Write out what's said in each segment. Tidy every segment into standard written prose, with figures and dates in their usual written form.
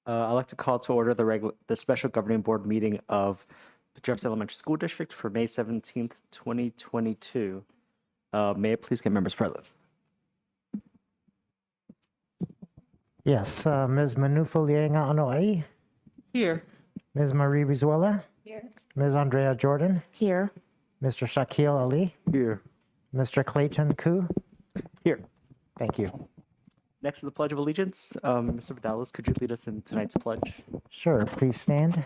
I'd like to call to order the special governing board meeting of the Jefferson Elementary School District for May 17th, 2022. May I please get members present? Yes, Ms. Manufa Lienga Anoa'i, Here. Ms. Marie Rizuela, Here. Ms. Andrea Jordan, Here. Mr. Shakil Ali, Here. Mr. Clayton Koo. Here. Thank you. Next to the Pledge of Allegiance, Mr. Vidalis, could you lead us in tonight's pledge? Sure, please stand.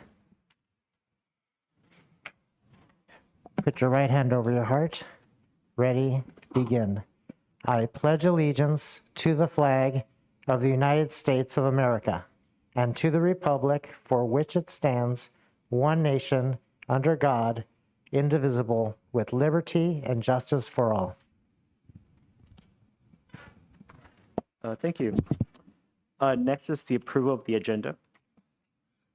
Put your right hand over your heart. Ready, begin. I pledge allegiance to the flag of the United States of America and to the republic for which it stands, one nation, under God, indivisible, with liberty and justice for all. Thank you. Next is the approval of the agenda.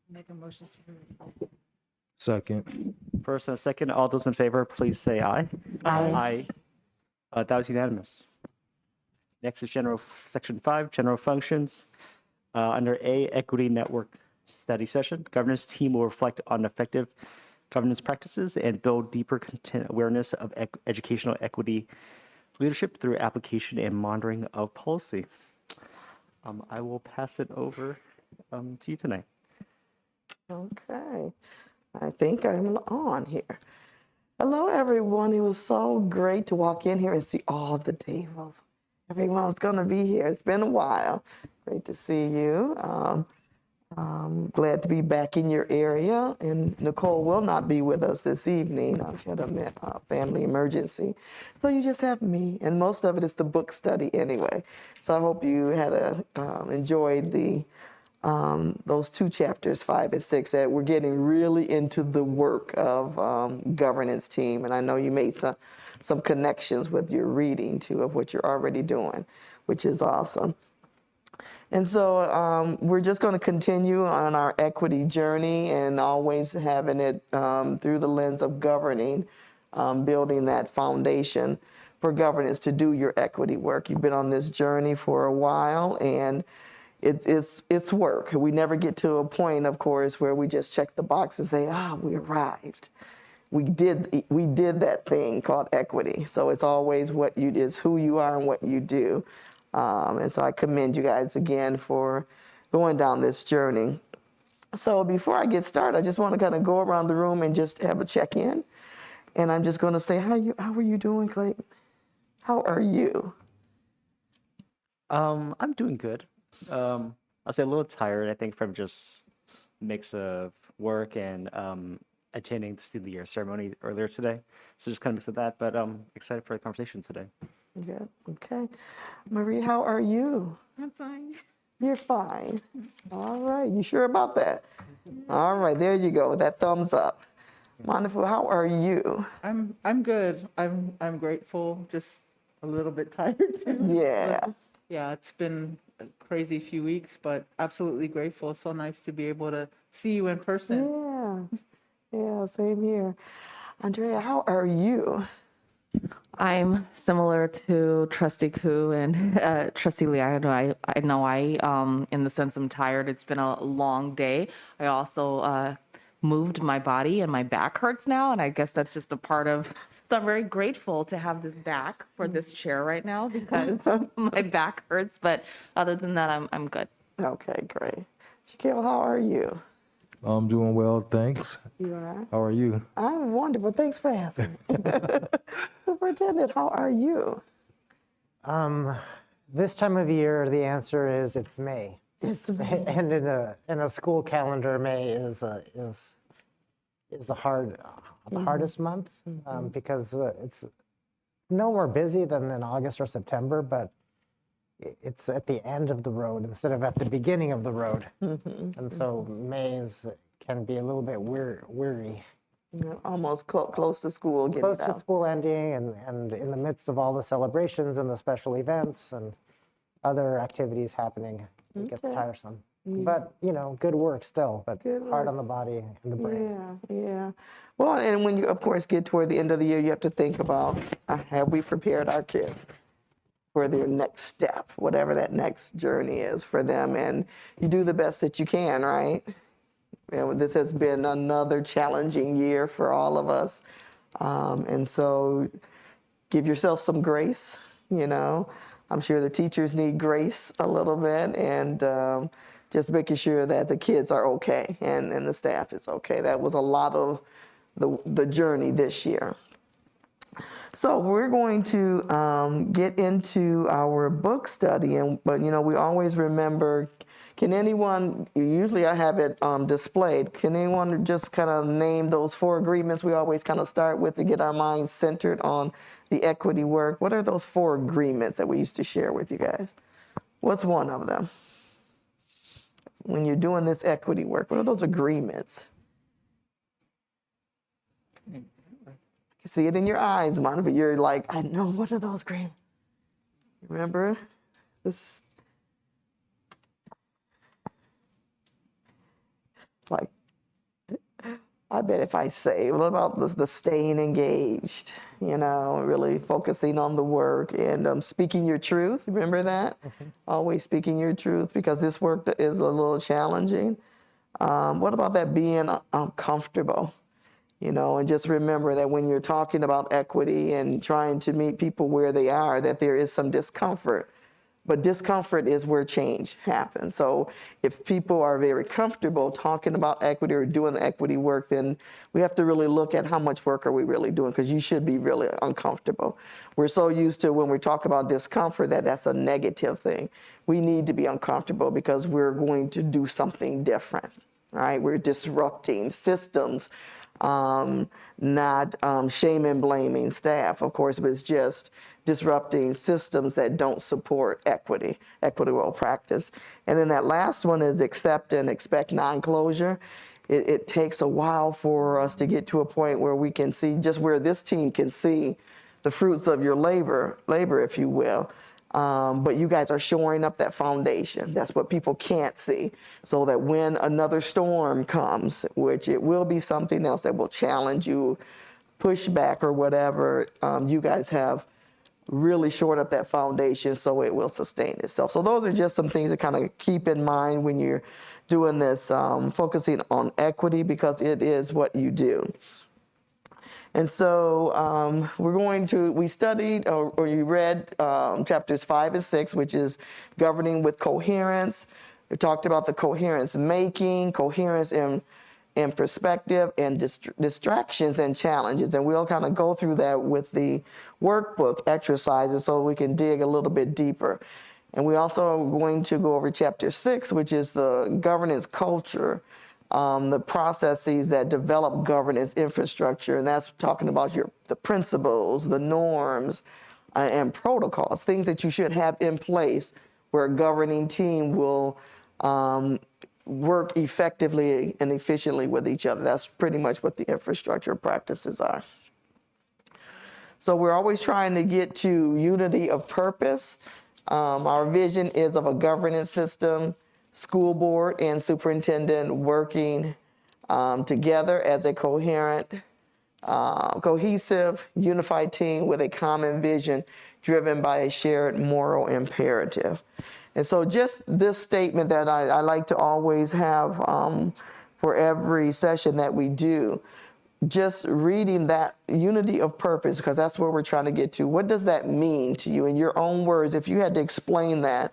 Make a motion to. Second. First and second, all those in favor, please say aye. Aye. Aye. That was unanimous. Next is Section 5, General Functions. Under A, Equity Network Study Session, Governance Team will reflect on effective governance practices and build deeper content awareness of educational equity leadership through application and monitoring of policy. I will pass it over to you tonight. Okay, I think I'm on here. Hello, everyone. It was so great to walk in here and see all the tables. Everyone's going to be here. It's been a while. Great to see you. Glad to be back in your area. And Nicole will not be with us this evening. She had a family emergency. So you just have me, and most of it is the book study anyway. So I hope you had enjoyed those two chapters, 5 and 6, that we're getting really into the work of governance team. And I know you made some connections with your reading too of what you're already doing, which is awesome. And so we're just going to continue on our equity journey and always having it through the lens of governing, building that foundation for governance to do your equity work. You've been on this journey for a while, and it's work. We never get to a point, of course, where we just check the box and say, we arrived. We did that thing called equity. So it's always it's who you are and what you do. And so I commend you guys again for going down this journey. So before I get started, I just want to kind of go around the room and just have a check-in. And I'm just going to say, how are you doing, Clayton? How are you? I'm doing good. I'll say a little tired, I think, from just mix of work and attending the Student of the Year ceremony earlier today. So just kind of mix of that, but I'm excited for the conversation today. Good. Okay. Marie, how are you? I'm fine. You're fine. All right. You sure about that? All right. There you go. That thumbs up. Wonderful. How are you? I'm good. I'm grateful. Just a little bit tired. Yeah. But, yeah, it's been a crazy few weeks, but absolutely grateful. It's so nice to be able to see you in person. Yeah. Yeah. Same here. Andrea, how are you? I'm similar to Trustee Koo and Trustee Lee. I know in the sense I'm tired. It's been a long day. I also moved my body and my back hurts now, and I guess that's just a part of. So I'm very grateful to have this back for this chair right now because my back hurts. But other than that, I'm good. Okay, great. Shaquille, how are you? I'm doing well, thanks. You all right? How are you? I'm wonderful. Thanks for asking. Superintendent, how are you? This time of year, the answer is it's May. It's me. And in a school calendar, May is the hardest month because it's no more busy than in August or September, but it's at the end of the road instead of at the beginning of the road. And so May can be a little bit weary. Almost close to school getting Close to out. school ending and in the midst of all the celebrations and the special events and other activities happening, it gets tiresome. But, good work still, but hard on the body and the brain. Yeah. Well, and when you, of course, get toward the end of the year, you have to think about, have we prepared our kids? for their next step, whatever that next journey is for them. And you do the best that you can, right? And this has been another challenging year for all of us. And so give yourself some grace, you know. I'm sure the teachers need grace a little bit, and just making sure that the kids are okay and the staff is okay. That was a lot of the journey this year. So we're going to get into our book study, but you know, we always remember, can anyone, usually I have it displayed, can anyone just kind of name those 4 agreements we always kind of start with to get our minds centered on the equity work? What are those 4 agreements that we used to share with you guys? What's one of them? When you're doing this equity work, what are those agreements? I see it in your eyes, Monica. You're like, I know, what are those agreements? Remember this? Like, I bet if I say, what about the staying engaged, you know, really focusing on the work and speaking your truth, remember that? Always speaking your truth, because this work is a little challenging. What about that being uncomfortable, you know, and just remember that when you're talking about equity and trying to meet people where they are, that there is some discomfort. But discomfort is where change happens. So if people are very comfortable talking about equity or doing the equity work, then we have to really look at how much work are we really doing, because you should be really uncomfortable. We're so used to, when we talk about discomfort, that's a negative thing. We need to be uncomfortable because we're going to do something different, right? We're disrupting systems, not shaming, blaming staff, of course, but it's just disrupting systems that don't support equitable practice. And then that last one is accept and expect non-closure. It takes a while for us to get to a point where we can see, just where this team can see the fruits of your labor, if you will. But you guys are shoring up that foundation. That's what people can't see. So that when another storm comes, which it will be something else that will challenge you, push back or whatever, you guys have really shored up that foundation so it will sustain itself. So those are just some things to kind of keep in mind when you're doing this, focusing on equity, because it is what you do. And so we studied, or you read chapters 5 and 6, which is governing with coherence. We talked about the coherence making, coherence in perspective, and distractions and challenges. And we'll kind of go through that with the workbook exercises so we can dig a little bit deeper. And we also are going to go over chapter 6, which is the governance culture, the processes that develop governance infrastructure. And that's talking about the principles, the norms, and protocols, things that you should have in place where a governing team will work effectively and efficiently with each other. That's pretty much what the infrastructure practices are. So we're always trying to get to unity of purpose. Our vision is of a governance system, school board and superintendent working together as a coherent, cohesive, unified team with a common vision driven by a shared moral imperative. And so just this statement that I like to always have for every session that we do, just reading that unity of purpose, because that's where we're trying to get to. What does that mean to you in your own words? If you had to explain that,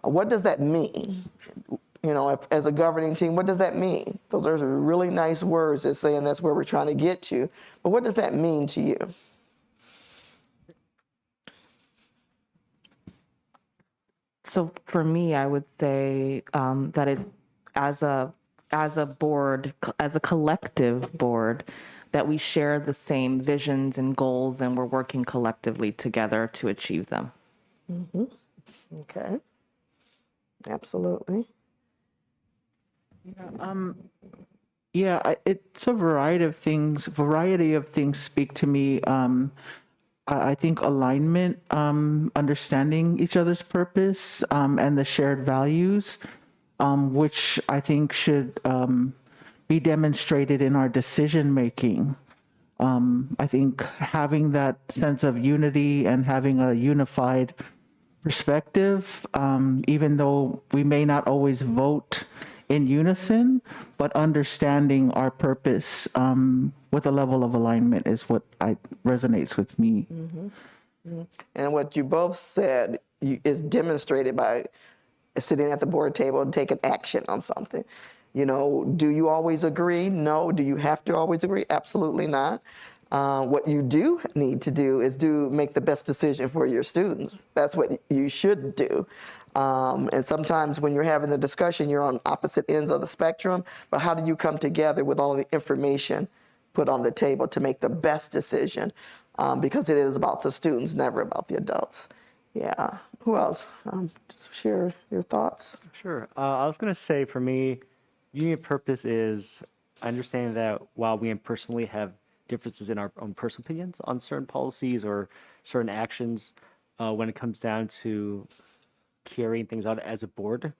what does that mean? You know, as a governing team, what does that mean? Those are really nice words that saying that's where we're trying to get to. But what does that mean to you? So for me, I would say that it, as a board, as a collective board, that we share the same visions and goals, and we're working collectively together to achieve them. Mm-hmm. Okay. Absolutely. It's a variety of things. Variety of things speak to me. I think alignment, understanding each other's purpose, and the shared values, which I think should be demonstrated in our decision making. I think having that sense of unity and having a unified perspective, even though we may not always vote in unison, but understanding our purpose with a level of alignment is what resonates with me. And what you both said is demonstrated by sitting at the board table and taking action on something. You know, do you always agree? No. Do you have to always agree? Absolutely not. What you do need to do is make the best decision for your students. That's what you should do. And sometimes when you're having the discussion, you're on opposite ends of the spectrum, but how do you come together with all the information put on the table to make the best decision? Because it is about the students, never about the adults. Yeah. Who else? Just share your thoughts. Sure. I was going to say for me, union purpose is understanding that while we personally have differences in our own personal opinions on certain policies or certain actions, when it comes down to carrying things out as a board,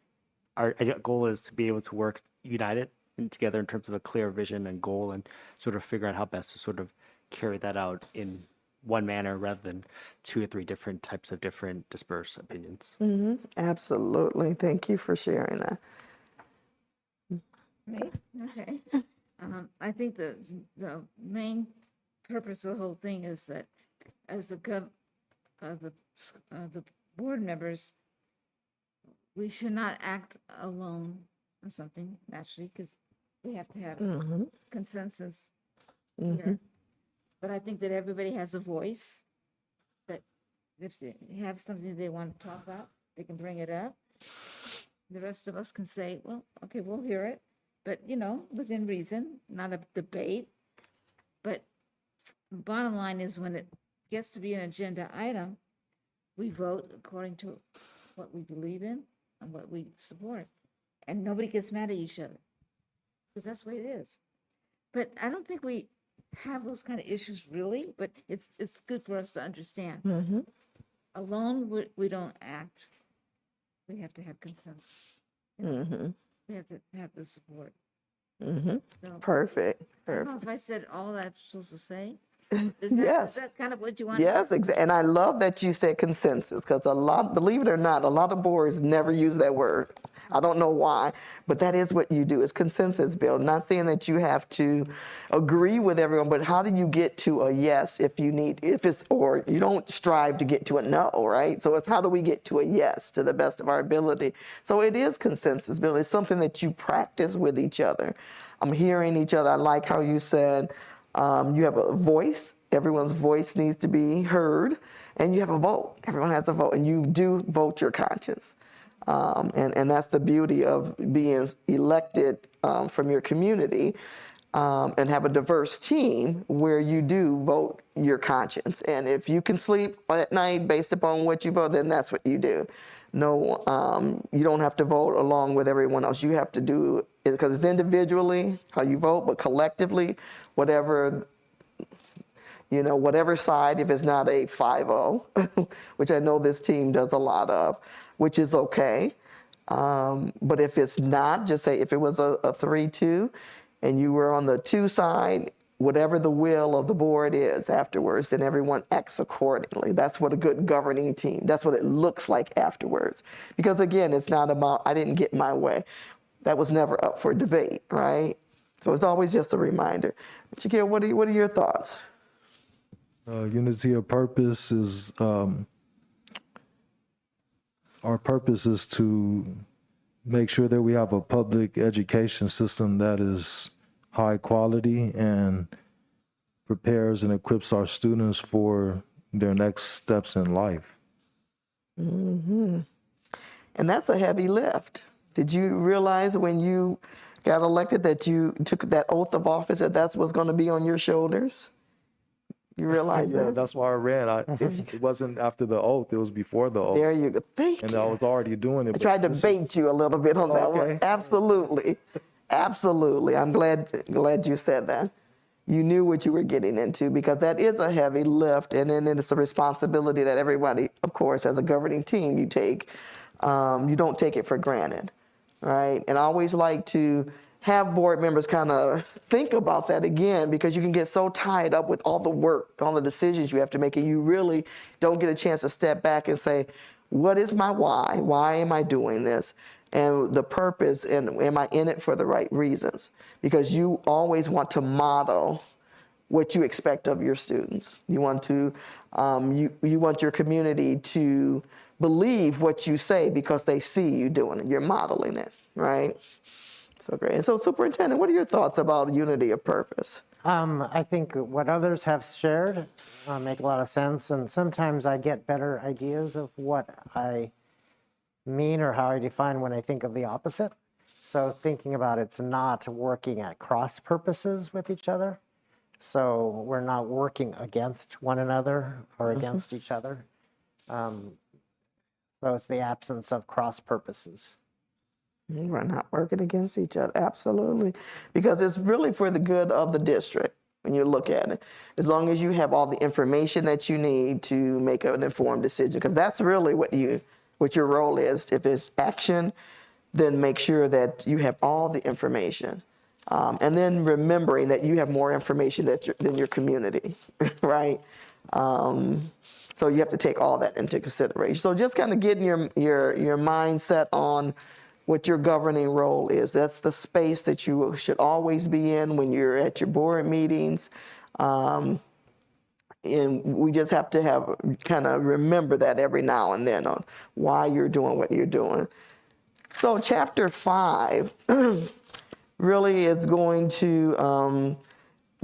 our goal is to be able to work united and together in terms of a clear vision and goal and sort of figure out how best to sort of carry that out in one manner rather than 2 or 3 different types of different dispersed opinions. Absolutely. Thank you for sharing that. Right, okay. I think the main purpose of the whole thing is that as the board members, we should not act alone on something naturally, because we have to have consensus here. But I think that everybody has a voice, that if they have something they want to talk about, they can bring it up. The rest of us can say, well, okay, we'll hear it, but, you know, within reason, not a debate. But bottom line is, when it gets to be an agenda item, we vote according to what we believe in and what we support. And nobody gets mad at each other, because that's the way it is. But I don't think we have those kind of issues really, but it's good for us to understand. Alone, we don't act. We have to have consensus. You know? We have to have the support. So, Perfect. I don't know if I said all that I'm supposed to say. Is that kind of what you want? Yes, and I love that you said consensus, because believe it or not, a lot of boards never use that word. I don't know why, but that is what you do. It's consensus build. Not saying that you have to agree with everyone, but how do you get to a yes or you don't strive to get to a no, right? So it's how do we get to a yes to the best of our ability? So it is consensus building. It's something that you practice with each other. I'm hearing each other. I like how you said, you have a voice. Everyone's voice needs to be heard, and you have a vote. Everyone has a vote, and you do vote your conscience. And that's the beauty of being elected from your community, and have a diverse team where you do vote your conscience. And if you can sleep at night based upon what you vote, then that's what you do. No, you don't have to vote along with everyone else. You have to do it because it's individually how you vote, but collectively, whatever side, if it's not a 5-0, which I know this team does a lot of, which is okay. But if it's not, just say if it was a 3-2 and you were on the 2 side, whatever the will of the board is afterwards, then everyone acts accordingly. That's what a good governing team, that's what it looks like afterwards. Because again, it's not about, I didn't get my way. That was never up for debate, right? So it's always just a reminder. Shakir, what are your thoughts? Unity of purpose is, our purpose is to make sure that we have a public education system that is high quality and prepares and equips our students for their next steps in life. And that's a heavy lift. Did you realize when you got elected that you took that oath of office, that's what's going to be on your shoulders? You realize Yeah, that? that's why I ran. It wasn't after the oath, it was before the oath. There you go. Thank And you. I was already doing it. I tried to bait you a little bit on that one. Okay. Absolutely. Absolutely. I'm glad you said that. You knew what you were getting into, because that is a heavy lift, and then it's a responsibility that everybody, of course, as a governing team, you take. You don't take it for granted, right? And I always like to have board members kind of think about that again, because you can get so tied up with all the work, all the decisions you have to make, and you really don't get a chance to step back and say, what is my why? Why am I doing this? And the purpose, and am I in it for the right reasons? Because you always want to model what you expect of your students. You want to, you want your community to believe what you say because they see you doing it. You're modeling it, right? So great. And so, Superintendent, what are your thoughts about unity of purpose? I think what others have shared make a lot of sense, and sometimes I get better ideas of what I mean or how I define when I think of the opposite. So thinking about it's not working at cross purposes with each other. So we're not working against one another or against each other. So it's the absence of cross purposes. We're not working against each other, absolutely. Because it's really for the good of the district when you look at it. As long as you have all the information that you need to make an informed decision, because that's really what your role is. If it's action, then make sure that you have all the information. And then remembering that you have more information than your community, right? So you have to take all that into consideration. So just kind of getting your mindset on what your governing role is. That's the space that you should always be in when you're at your board meetings. And we just have to kind of remember that every now and then on why you're doing what you're doing. So chapter 5 really is going to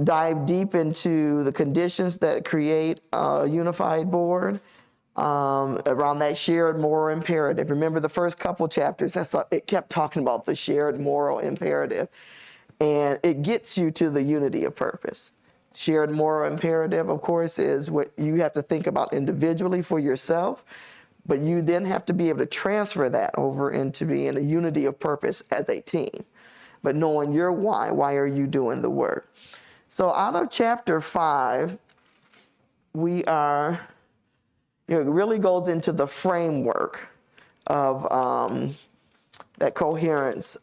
dive deep into the conditions that create a unified board. Around that shared moral imperative. Remember the first couple chapters, it kept talking about the shared moral imperative. And it gets you to the unity of purpose. Shared moral imperative, of course, is what you have to think about individually for yourself, but you then have to be able to transfer that over into being a unity of purpose as a team. But knowing your why are you doing the work? So out of chapter 5, it really goes into the framework of that coherence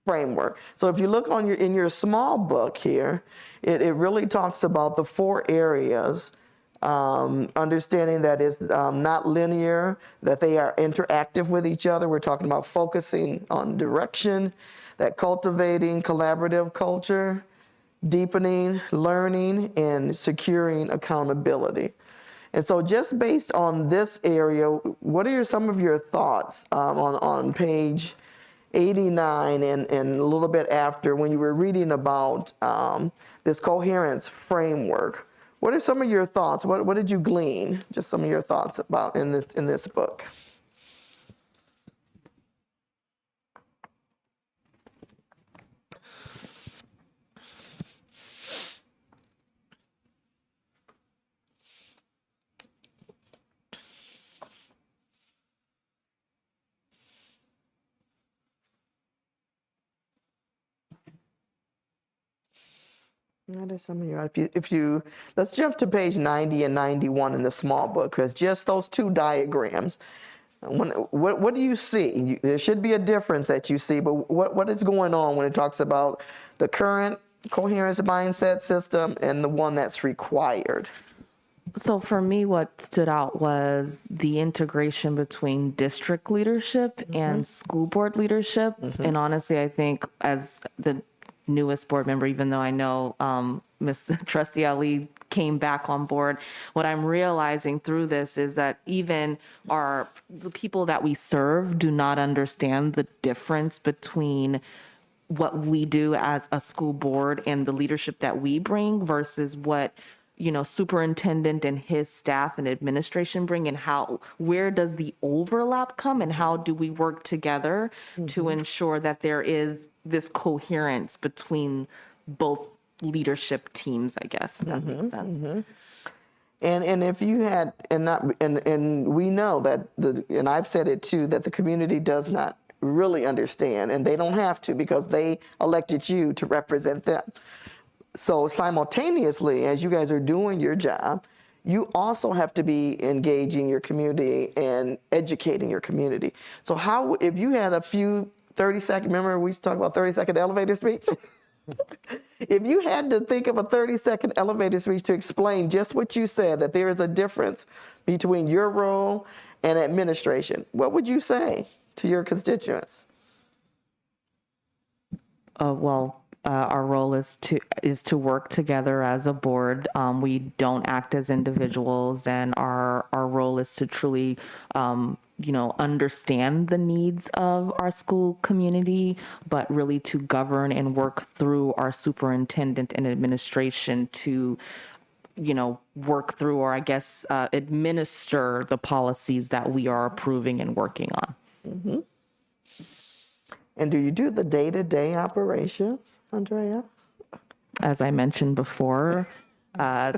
framework. So if you look in your small book here, it really talks about the 4 areas, understanding that it's not linear, that they are interactive with each other. We're talking about focusing on direction, that cultivating collaborative culture, deepening learning, and securing accountability. And so just based on this area, what are some of your thoughts on page 89 and a little bit after when you were reading about this coherence framework? What are some of your thoughts? What did you glean? Just some of your thoughts about in this book. What are some of your, let's jump to page 90 and 91 in the small book, because just those 2 diagrams, what do you see? There should be a difference that you see, but what is going on when it talks about the current coherence mindset system and the one that's required? So for me, what stood out was the integration between district leadership and school board leadership. And honestly, I think as the newest board member, even though I know Miss Trustee Ali came back on board, what I'm realizing through this is that even the people that we serve do not understand the difference between what we do as a school board and the leadership that we bring versus what superintendent and his staff and administration bring, and where does the overlap come, and how do we work together to ensure that there is this coherence between both leadership teams, I guess, if that makes sense. And if you had, and we know that and I've said it too, that the community does not really understand, and they don't have to, because they elected you to represent them. So simultaneously, as you guys are doing your job, you also have to be engaging your community and educating your community. So if you had a few 30-second, remember we used to talk about 30-second elevator speech? If you had to think of a 30-second elevator speech to explain just what you said, that there is a difference between your role and administration, what would you say to your constituents? Our role is to work together as a board. We don't act as individuals, and our role is to truly, understand the needs of our school community, but really to govern and work through our superintendent and administration to, work through, or I guess administer the policies that we are approving and working on. Mm-hmm. And do you do the day-to-day operations, Andrea? As I mentioned before,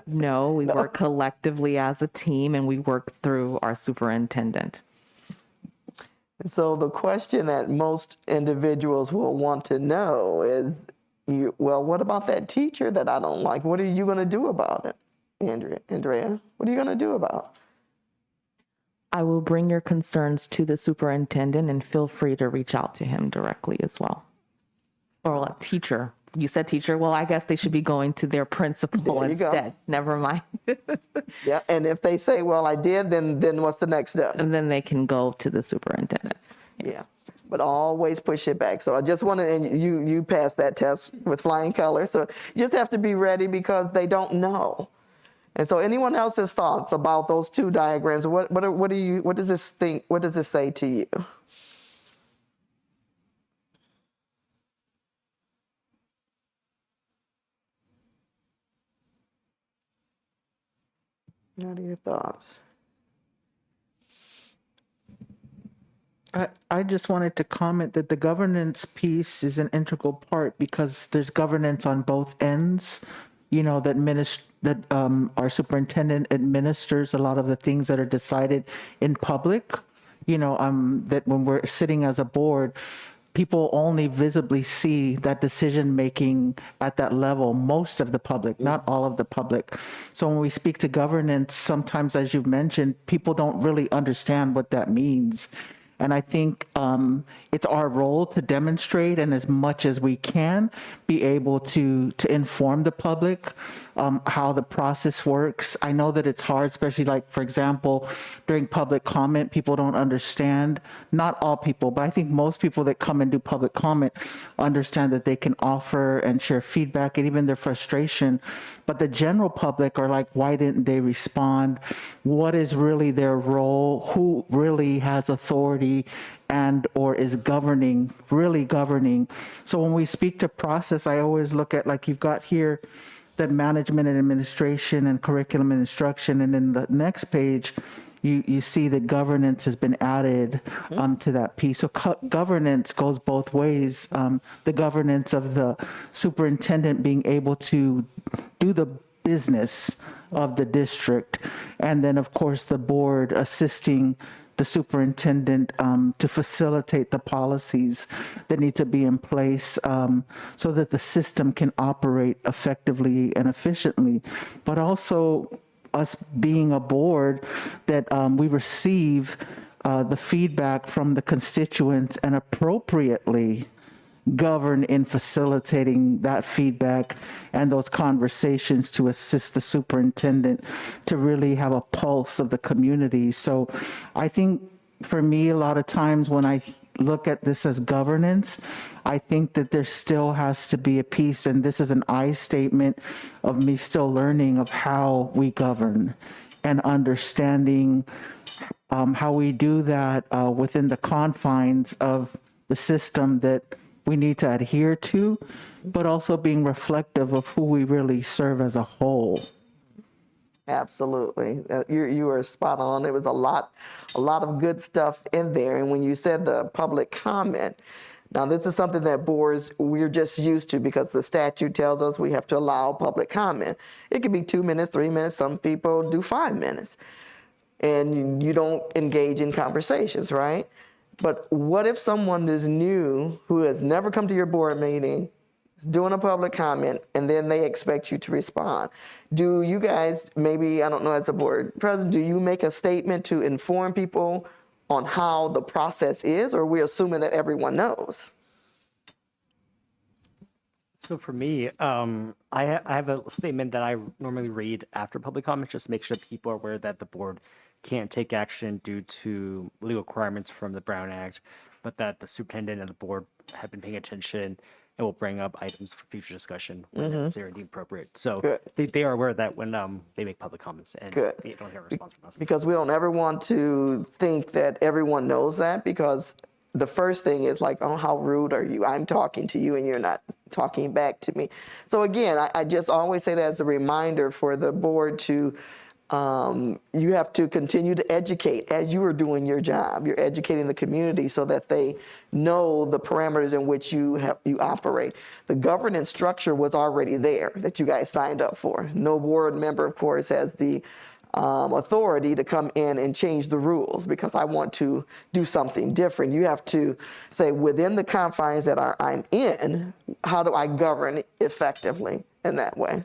no, we work collectively as a team, and we work through our superintendent. So the question that most individuals will want to know is, what about that teacher that I don't like? What are you going to do about it, Andrea? What are you going to do about it? I will bring your concerns to the superintendent, and feel free to reach out to him directly as well. Or a teacher. You said teacher. Well, I guess they should be going to their principal instead. Never mind. Yeah, and if they say, well, I did, then what's the next step? And then they can go to the superintendent. Yes. Yeah, but always push it back. So I just wanted, and you passed that test with flying colors. So you just have to be ready, because they don't know. And so anyone else's thoughts about those two diagrams? What does this say to you? What are your thoughts? I just wanted to comment that the governance piece is an integral part, because there's governance on both ends. That our superintendent administers a lot of the things that are decided in public. That when we're sitting as a board, people only visibly see that decision making at that level, most of the public, not all of the public. So when we speak to governance, sometimes, as you've mentioned, people don't really understand what that means. And I think it's our role to demonstrate, and as much as we can, be able to inform the public how the process works. I know that it's hard, especially like, for example, during public comment, people don't understand. Not all people, but I think most people that come and do public comment understand that they can offer and share feedback and even their frustration. But the general public are like, why didn't they respond? What is really their role? Who really has authority and or is really governing? So when we speak to process, I always look at, like, you've got here the management and administration and curriculum and instruction, and then the next page, you see that governance has been added to that piece. So governance goes both ways. The governance of the superintendent being able to do the business of the district, and then of course the board assisting the superintendent to facilitate the policies that need to be in place so that the system can operate effectively and efficiently. But also us being a board that we receive the feedback from the constituents and appropriately govern in facilitating that feedback and those conversations to assist the superintendent to really have a pulse of the community. So I think for me, a lot of times when I look at this as governance, I think that there still has to be a piece, and this is an I statement of me still learning of how we govern and understanding how we do that within the confines of the system that we need to adhere to, but also being reflective of who we really serve as a whole. Absolutely. You are spot on. There was a lot of good stuff in there. And when you said the public comment, now this is something that boards, we're just used to, because the statute tells us we have to allow public comment. It could be 2 minutes, 3 minutes. Some people do 5 minutes. And you don't engage in conversations, right? But what if someone is new who has never come to your board meeting, is doing a public comment, and then they expect you to respond? Do you guys, maybe, I don't know, as a board president, do you make a statement to inform people on how the process is, or are we assuming that everyone knows? So for me, I have a statement that I normally read after public comments, just to make sure people are aware that the board can't take action due to legal requirements from the Brown Act, but that the superintendent and the board have been paying attention and will bring up items for future discussion when necessary and deemed appropriate. So Good. they are aware of that when they make public comments and Good. they don't hear a response from us. Because we don't ever want to think that everyone knows that, because the first thing is like, oh, how rude are you? I'm talking to you and you're not talking back to me. So again, I just always say that as a reminder for the board to, you have to continue to educate as you are doing your job. You're educating the community so that they know the parameters in which you operate. The governance structure was already there that you guys signed up for. No board member, of course, has the authority to come in and change the rules because I want to do something different. You have to say, within the confines that I'm in, how do I govern effectively in that way?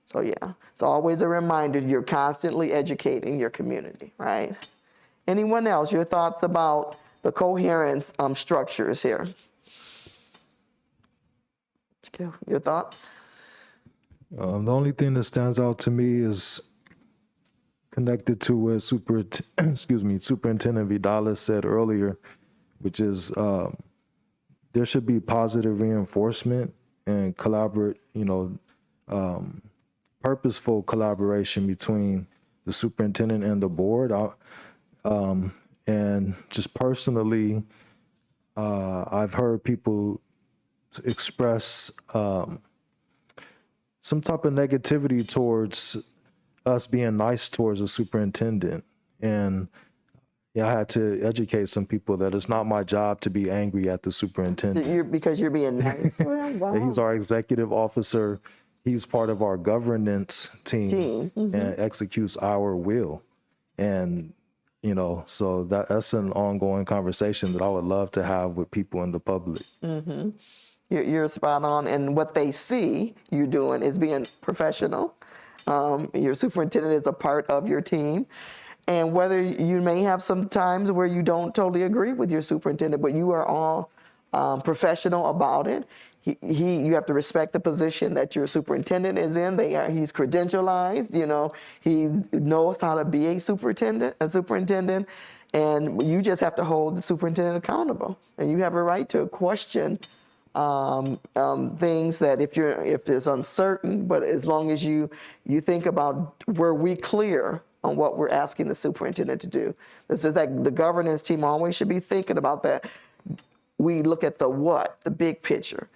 So yeah, it's always a reminder, you're constantly educating your community, right? Anyone else, your thoughts about the coherence structures here? Your thoughts? The only thing that stands out to me is connected to what Superintendent Vidales said earlier, which is there should be positive reinforcement and purposeful collaboration between the superintendent and the board. And just personally, I've heard people express some type of negativity towards us being nice towards the superintendent. And I had to educate some people that it's not my job to be angry at the superintendent. Because you're being nice. Well, wow. He's our executive officer. He's part of our governance team and executes our will. And, so that's an ongoing conversation that I would love to have with people in the public. You're spot on. And what they see you doing is being professional. Your superintendent is a part of your team. And whether you may have some times where you don't totally agree with your superintendent, but you are all professional about it. You have to respect the position that your superintendent is in. He's credentialized, he knows how to be a superintendent, and you just have to hold the superintendent accountable. And you have a right to question things that if there's uncertain, but as long as you think about, were we clear on what we're asking the superintendent to do? This is like the governance team always should be thinking about that. We look at the big picture.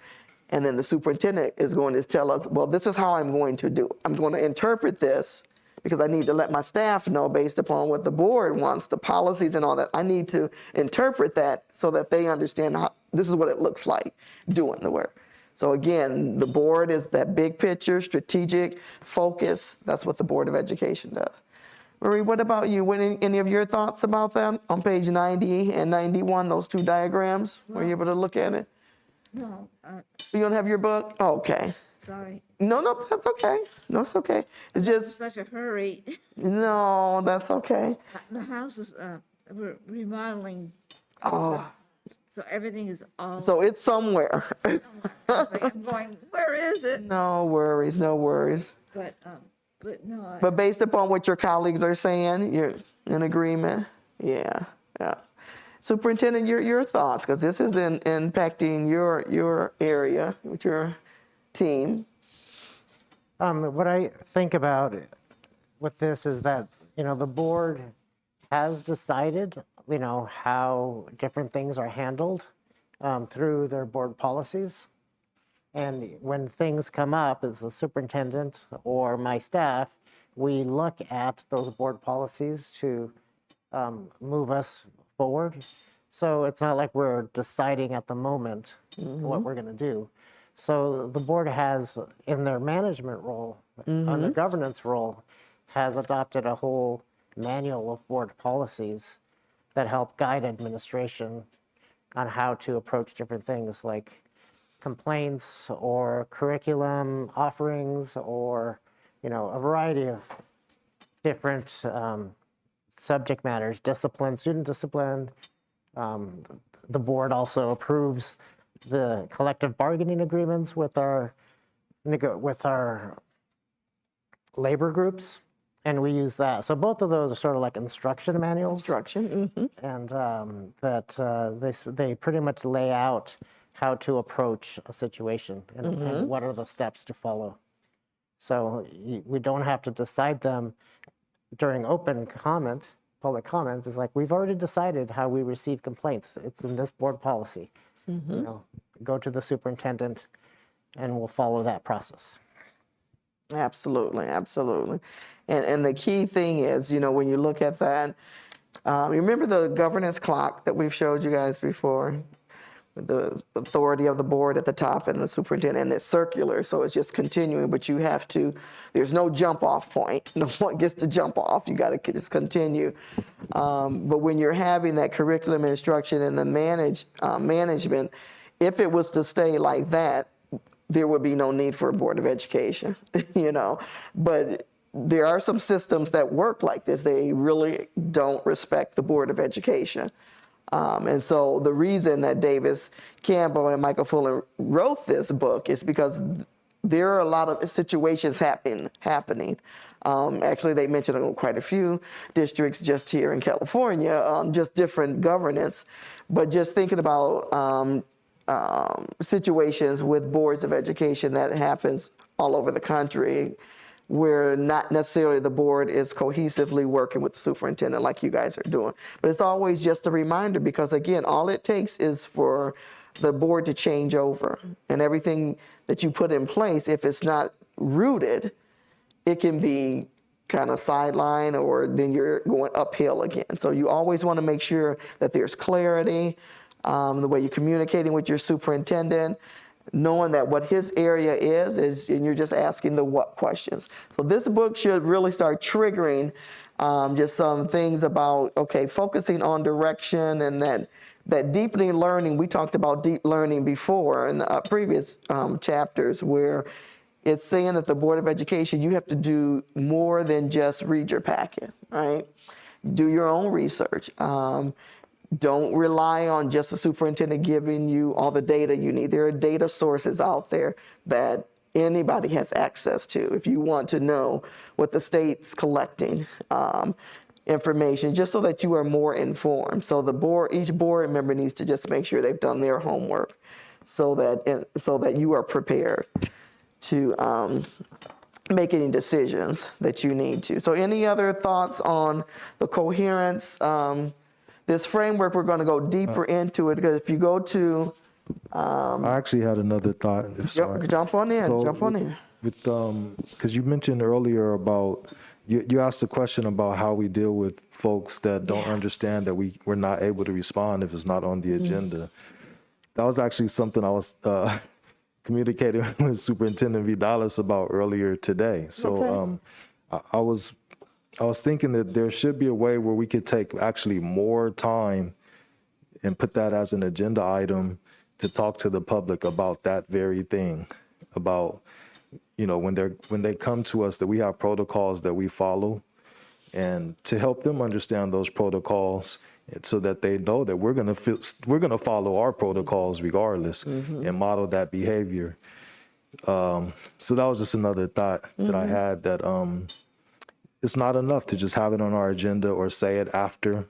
And then the superintendent is going to tell us, well, this is how I'm going to do it. I'm going to interpret this because I need to let my staff know based upon what the board wants, the policies and all that. I need to interpret that so that they understand how this is what it looks like doing the work. So again, the board is that big picture, strategic focus. That's what the Board of Education does. Marie, what about you? Any of your thoughts about that on page 90 and 91, those two diagrams? Were you able to look at it? No, You don't have your book? Okay. sorry. No, that's okay. No, it's okay. It's just, Such a hurry. no, that's okay. The house is, we're remodeling, Oh, so everything is all. so it's somewhere. It's like I'm going, where is it? No worries, no worries. But no, But based upon what your colleagues are saying, you're in agreement? Yeah. Superintendent, your thoughts, because this is impacting your area with your team. What I think about with this is that, the board has decided, how different things are handled through their board policies. And when things come up as a superintendent or my staff, we look at those board policies to move us forward. So it's not like we're deciding at the moment what we're going to do. So the board has, in their management role, on their governance role, has adopted a whole manual of board policies that help guide administration on how to approach different things like complaints or curriculum offerings or, a variety of different subject matters, discipline, student discipline. The board also approves the collective bargaining agreements with our labor groups, and we use that. So both of those are sort of like instruction manuals. Instruction. And they pretty much lay out how to approach a situation and what are the steps to follow. So we don't have to decide them during open comment, public comment. It's like, we've already decided how we receive complaints. It's in this board policy. You know, go to the superintendent and we'll follow that process. Absolutely, absolutely. And the key thing is, you know, when you look at that, you remember the governance clock that we've showed you guys before? The authority of the board at the top and the superintendent, and it's circular, so it's just continuing, but you have to, there's no jump off point. No one gets to jump off, you gotta just continue. But when you're having that curriculum instruction and the management, if it was to stay like that, there would be no need for a Board of Education, you know. But there are some systems that work like this. They really don't respect the Board of Education. And so the reason that Davis Campbell and Michael Fuller wrote this book is because there are a lot of situations happening. Actually, they mentioned quite a few districts just here in California, just different governance. But just thinking about situations with boards of education that happens all over the country, where not necessarily the board is cohesively working with the superintendent like you guys are doing. But it's always just a reminder, because again, all it takes is for the board to change over, and everything that you put in place, if it's not rooted, it can be kind of sideline, or then you're going uphill again. So you always want to make sure that there's clarity, the way you're communicating with your superintendent, knowing that what his area is, and you're just asking the what questions. So this book should really start triggering just some things about, okay, focusing on direction, and that deepening learning. We talked about deep learning before in the previous chapters, where it's saying that the Board of Education, you have to do more than just read your packet, right? Do your own research. Don't rely on just the superintendent giving you all the data you need. There are data sources out there that anybody has access to if you want to know what the state's collecting information, just so that you are more informed. So each board member needs to just make sure they've done their homework, so that you are prepared to make any decisions that you need to. So any other thoughts on the coherence? This framework, we're going to go deeper into it, because if you go to... I actually had another thought. Sorry. Jump on in, So jump on in. Because you mentioned earlier about, you asked a question about how we deal with folks that don't understand that we're not able to respond if it's not on the agenda. That was actually something I was communicating with Superintendent Vidalis about earlier today. So I was thinking that there should be a way where we could take actually more time and put that as an agenda item to talk to the public about that very thing, about, you know, when they come to us, that we have protocols that we follow, and to help them understand those protocols, so that they know that we're going to follow our protocols regardless, and model that behavior. So that was just another thought that I had, that it's not enough to just have it on our agenda or say it after.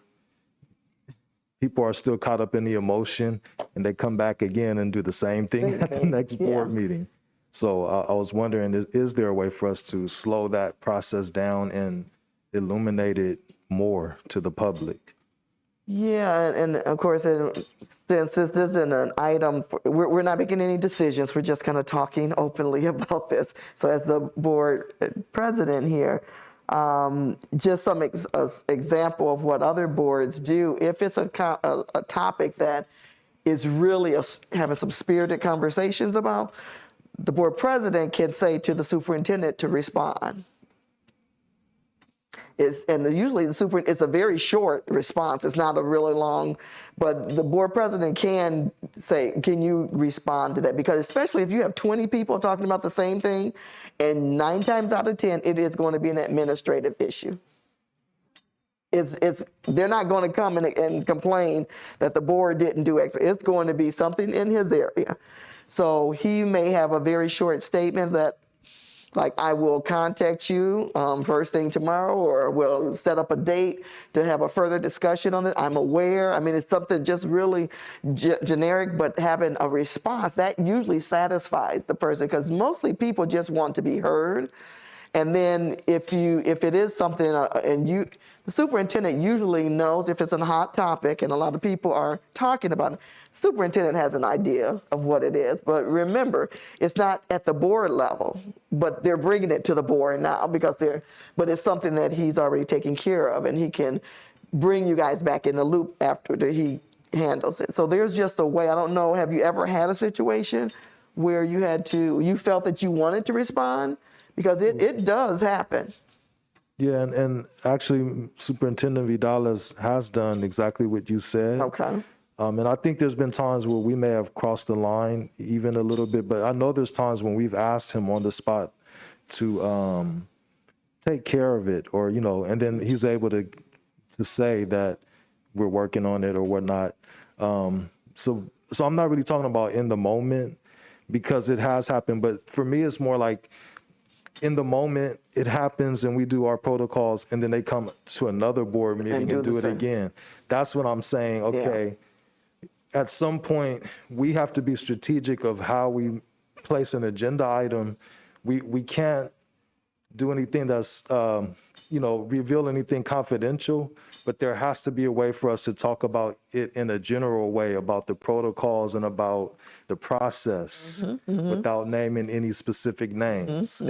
People are still caught up in the emotion, and they come back again and do the same thing at the next board meeting. So I was wondering, is there a way for us to slow that process down and illuminate it more to the public? Yeah, and of course, since this isn't an item, we're not making any decisions. We're just kind of talking openly about this. So as the board president here, just some example of what other boards do. If it's a topic that is really having some spirited conversations about, the board president can say to the superintendent to respond. Usually it's a very short response. It's not a really long, but the board president can say, can you respond to that? Because especially if you have 20 people talking about the same thing, and 9 times out of 10, it is going to be an administrative issue. they're not going to come and complain that the board didn't do extra. It's going to be something in his area. So he may have a very short statement that, like, I will contact you first thing tomorrow, or we'll set up a date to have a further discussion on it. I'm aware. I mean, it's something just really generic, but having a response, that usually satisfies the person, because mostly people just want to be heard. And then if it is something, the superintendent usually knows if it's a hot topic and a lot of people are talking about it, the superintendent has an idea of what it is. But remember, it's not at the board level, but they're bringing it to the board now but it's something that he's already taken care of, and he can bring you guys back in the loop after he handles it. So there's just a way. I don't know, have you ever had a situation where you felt that you wanted to respond? Because it does happen. Yeah, and actually, Superintendent Vidales has done exactly what you said. Okay. And I think there's been times where we may have crossed the line even a little bit, but I know there's times when we've asked him on the spot to take care of it, or, and then he's able to say that we're working on it or whatnot. So I'm not really talking about in the moment, because it has happened, but for me, it's more like, in the moment, it happens and we do our protocols, and then they come to another board meeting and do it again. That's what I'm saying. Okay, at some point, we have to be strategic of how we place an agenda item. We can't do anything that's, reveal anything confidential, but there has to be a way for us to talk about it in a general way, about the protocols and about the process, without naming any specific names.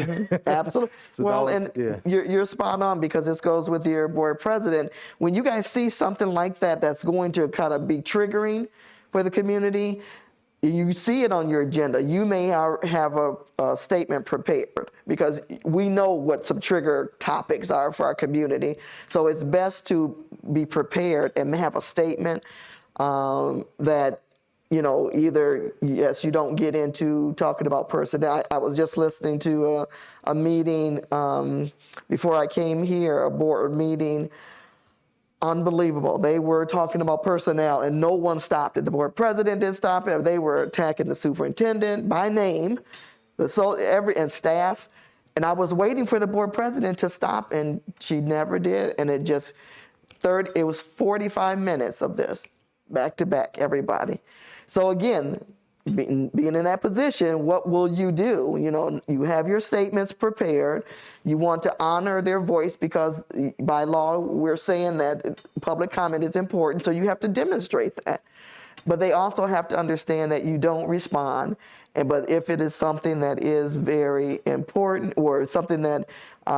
Absolutely. So you're spot on, because this goes with your board president. When you guys see something like that that's going to kind of be triggering for the community, you see it on your agenda, you may have a statement prepared, because we know what some trigger topics are for our community. So it's best to be prepared and have a statement that, either, yes, you don't get into talking about personnel. I was just listening to a meeting before I came here, a board meeting. Unbelievable. They were talking about personnel and no one stopped it. The board president didn't stop it. They were attacking the superintendent by name, and staff. And I was waiting for the board president to stop, and she never did. And it was 45 minutes of this, back to back, everybody. So again, being in that position, what will you do? You have your statements prepared. You want to honor their voice, because by law, we're saying that public comment is important. So you have to demonstrate that. But they also have to understand that you don't respond. But if it is something that is very important, or something that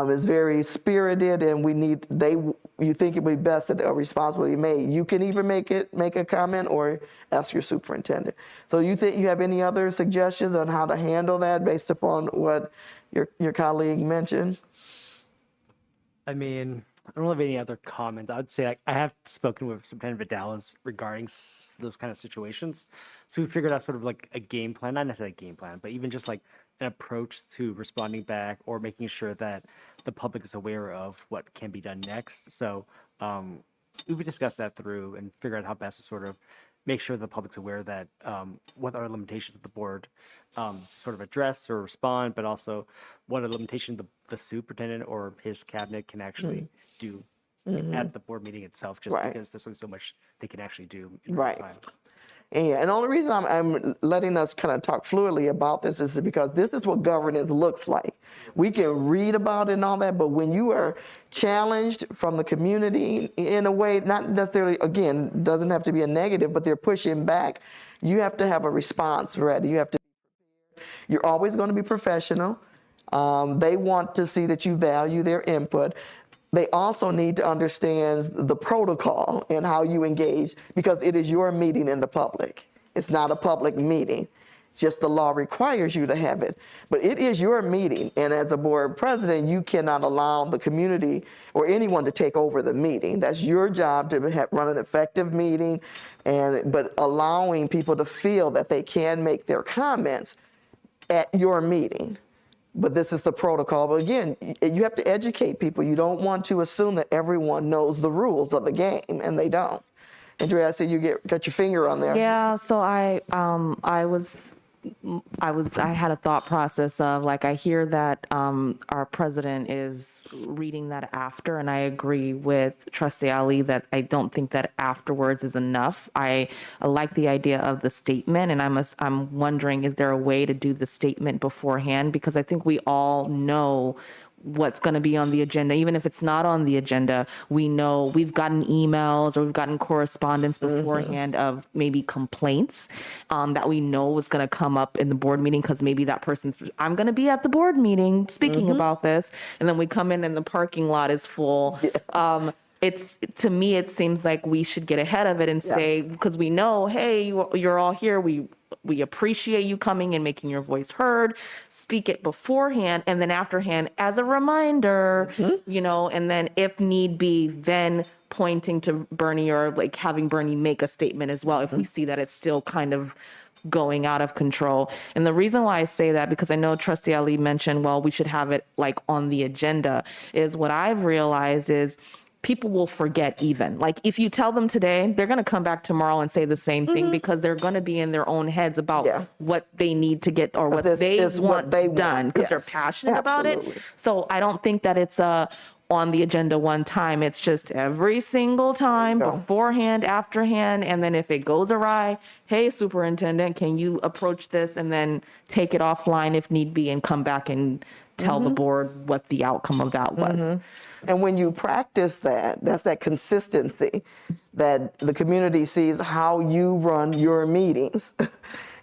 is very spirited, and you think it would be best that a response will be made, you can either make a comment or ask your superintendent. So you think you have any other suggestions on how to handle that based upon what your colleague mentioned? I mean, I don't have any other comment. I'd say I have spoken with Superintendent Vidales regarding those kind of situations. So we figured out sort of like a game plan, not necessarily a game plan, but even just like an approach to responding back, or making sure that the public is aware of what can be done next. So we would discuss that through and figure out how best to sort of make sure the public's aware that what are limitations of the board to sort of address or respond, but also what are limitations the superintendent or his cabinet can actually do at the board meeting itself, just because there's only so much they can actually do in real time. And the only reason I'm letting us kind of talk fluidly about this is because this is what governance looks like. We can read about it and all that, but when you are challenged from the community in a way, not necessarily, again, doesn't have to be a negative, but they're pushing back, you have to have a response ready. You have to be prepared. You're always going to be professional. They want to see that you value their input. They also need to understand the protocol and how you engage, because it is your meeting in the public. It's not a public meeting. It's just the law requires you to have it. But it is your meeting, and as a board president, you cannot allow the community or anyone to take over the meeting. That's your job, to run an effective meeting, but allowing people to feel that they can make their comments at your meeting. but this is the protocol. But again, you have to educate people. You don't want to assume that everyone knows the rules of the game, and they don't. Andrea, I see you got your finger on there. Yeah, so I had a thought process of like, I hear that our president is reading that after, and I agree with Trustee Ali that I don't think that afterwards is enough. I like the idea of the statement, and I'm wondering, is there a way to do the statement beforehand? Because I think we all know what's going to be on the agenda. Even if it's not on the agenda, we know we've gotten emails or we've gotten correspondence beforehand of maybe complaints that we know is going to come up in the board meeting, because maybe that person's, I'm going to be at the board meeting speaking about this, and then we come in and the parking lot is full. It's, to me, it seems like we should get ahead of it and say, because we know, hey, you're all here. We appreciate you coming and making your voice heard. Speak it beforehand, and then afterhand as a reminder, you know, and then if need be, then pointing to Bernie or like having Bernie make a statement as well if we see that it's still kind of going out of control. And the reason why I say that, because I know Trustee Ali mentioned, well, we should have it like on the agenda, is what I've realized is people will forget even. Like if you tell them today, they're going to come back tomorrow and say the same thing, because they're going to be in their own heads about what they need to get or what they want done, because they're passionate about it. So I don't think that it's on the agenda one time. It's just every single time, beforehand, afterhand. And then if it goes awry, hey, superintendent, can you approach this and then take it offline if need be and come back and tell the board what the outcome of that was. And when you practice that, that's that consistency that the community sees how you run your meetings.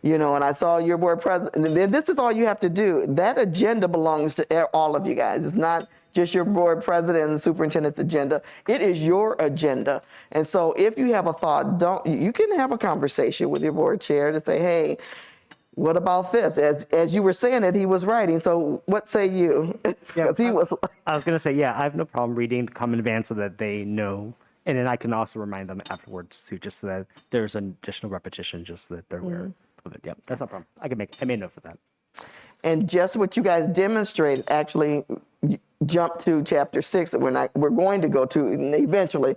You know, and I saw your board president, and this is all you have to do. That agenda belongs to all of you guys. It's not just your board president and superintendent's agenda. It is your agenda. And so if you have a thought, you can have a conversation with your board chair to say, hey, what about this? As you were saying it, he was writing. So what say you? Because he was. I was going to say, yeah, I have no problem reading, come in advance so that they know. And then I can also remind them afterwards too, just so that there's an additional repetition, just so that they're aware of it. Yeah, that's no problem. I made note for that. And just what you guys demonstrated, actually jump to chapter 6 that we're going to go to eventually,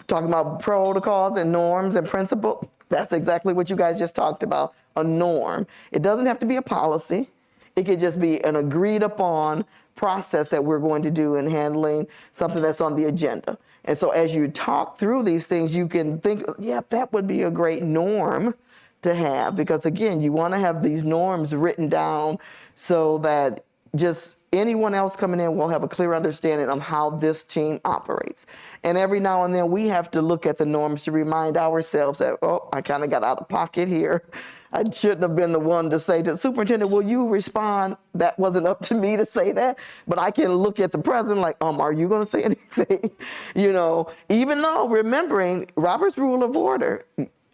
talking about protocols and norms and principles. That's exactly what you guys just talked about, a norm. It doesn't have to be a policy. It could just be an agreed upon process that we're going to do in handling something that's on the agenda. And so as you talk through these things, you can think, yeah, that would be a great norm to have, because again, you want to have these norms written down so that just anyone else coming in will have a clear understanding of how this team operates. And every now and then we have to look at the norms to remind ourselves that, oh, I kind of got out of pocket here. I shouldn't have been the one to say to the superintendent, will you respond? That wasn't up to me to say that, but I can look at the president like, are you going to say anything? You know, even though remembering Robert's Rule of Order,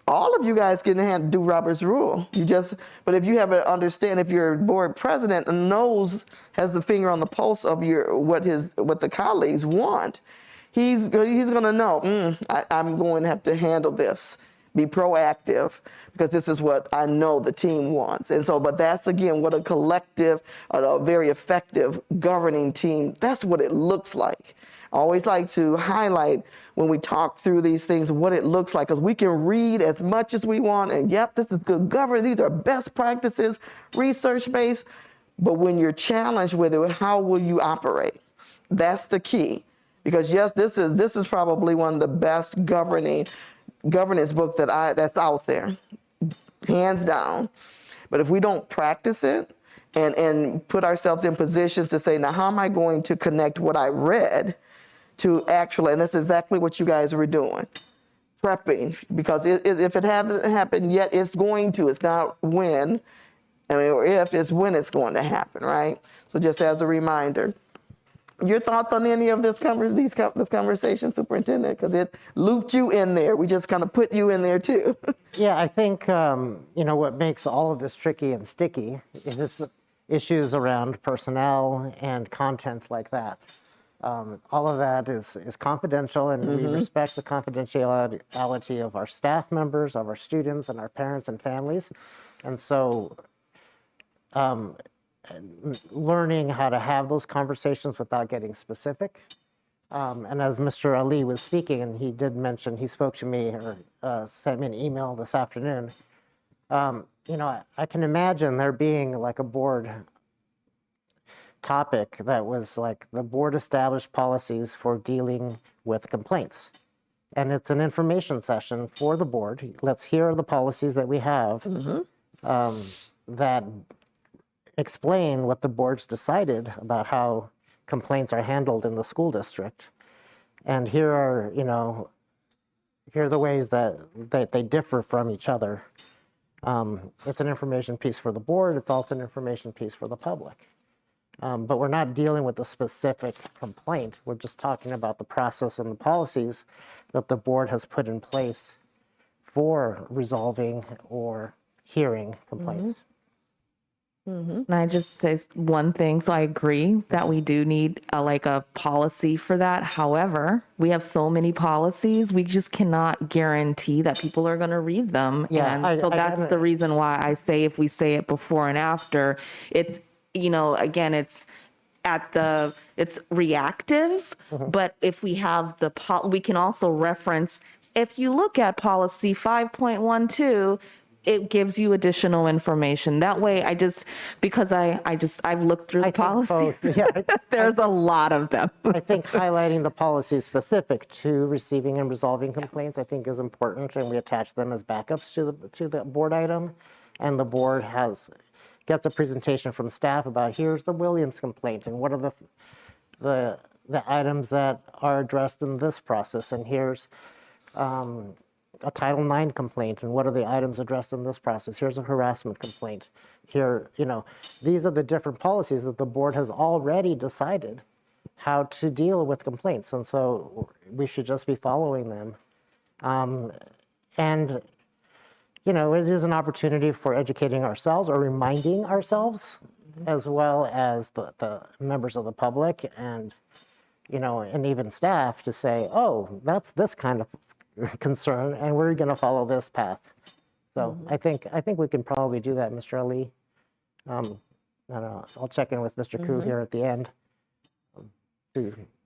all of you guys can do Robert's Rule. But if you have an understand, if your board president has the finger on the pulse of what the colleagues want, he's going to know, I'm going to have to handle this, be proactive, because this is what I know the team wants. And so, but that's again what a collective, a very effective governing team, that's what it looks like. I always like to highlight when we talk through these things what it looks like, because we can read as much as we want and yep, this is good governance, these are best practices, research-based, but when you're challenged with it, how will you operate? That's the key, because yes, this is probably one of the best governance book that's out there, hands down. But if we don't practice it and put ourselves in positions to say, now how am I going to connect what I read to actually, and that's exactly what you guys were doing, prepping, because if it hasn't happened yet, it's going to. It's not when, or if, it's when it's going to happen, right? So just as a reminder. Your thoughts on any of this conversation, Superintendent? Because it looped you in there. We just kind of put you in there too. Yeah, I think what makes all of this tricky and sticky is issues around personnel and content like that. All of that is confidential, and we respect the confidentiality of our staff members, of our students, and our parents and families. And so learning how to have those conversations without getting specific. And as Mr. Ali was speaking, and he did mention, he spoke to me or sent me an email this afternoon. I can imagine there being like a board topic that was like the board established policies for dealing with complaints. And it's an information session for the board. Let's hear the policies that we have that explain what the board's decided about how complaints are handled in the school district. And here are the ways that they differ from each other. It's an information piece for the board. It's also an information piece for the public. But we're not dealing with a specific complaint. We're just talking about the process and the policies that the board has put in place for resolving or hearing complaints. And I just say one thing. So I agree that we do need a policy for that. However, we have so many policies, we just cannot guarantee that people are going to read them. Yeah, And so that's the reason why I say if we say it before and after, it's, again, it's it's reactive, but if we have we can also reference, if you look at policy 5.12, it gives you additional information. That way, because I've looked through the policy. There's a lot of them. I think highlighting the policies specific to receiving and resolving complaints, I think is important, and we attach them as backups to the board item. And the board gets a presentation from staff about here's the Williams complaint and what are the items that are addressed in this process, and here's a Title IX complaint, and what are the items addressed in this process? Here's a harassment complaint. Here, these are the different policies that the board has already decided how to deal with complaints, and so we should just be following them. And it is an opportunity for educating ourselves or reminding ourselves, as well as the members of the public and even staff to say, oh, that's this kind of concern, and we're going to follow this path. So I think we can probably do that, Mr. Ali. I don't know. I'll check in with Mr. Koo here at the end.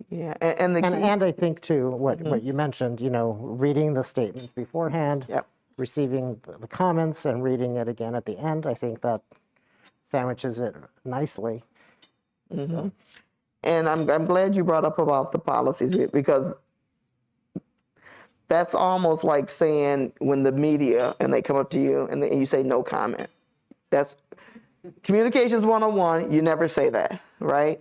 Yeah, and I think too what you mentioned, reading the statement beforehand, receiving the comments, and reading it again at the end. I think that sandwiches it nicely. So. And I'm glad you brought up about the policies, because that's almost like saying when the media and they come up to you and you say no comment. That's communications 101. You never say that, right?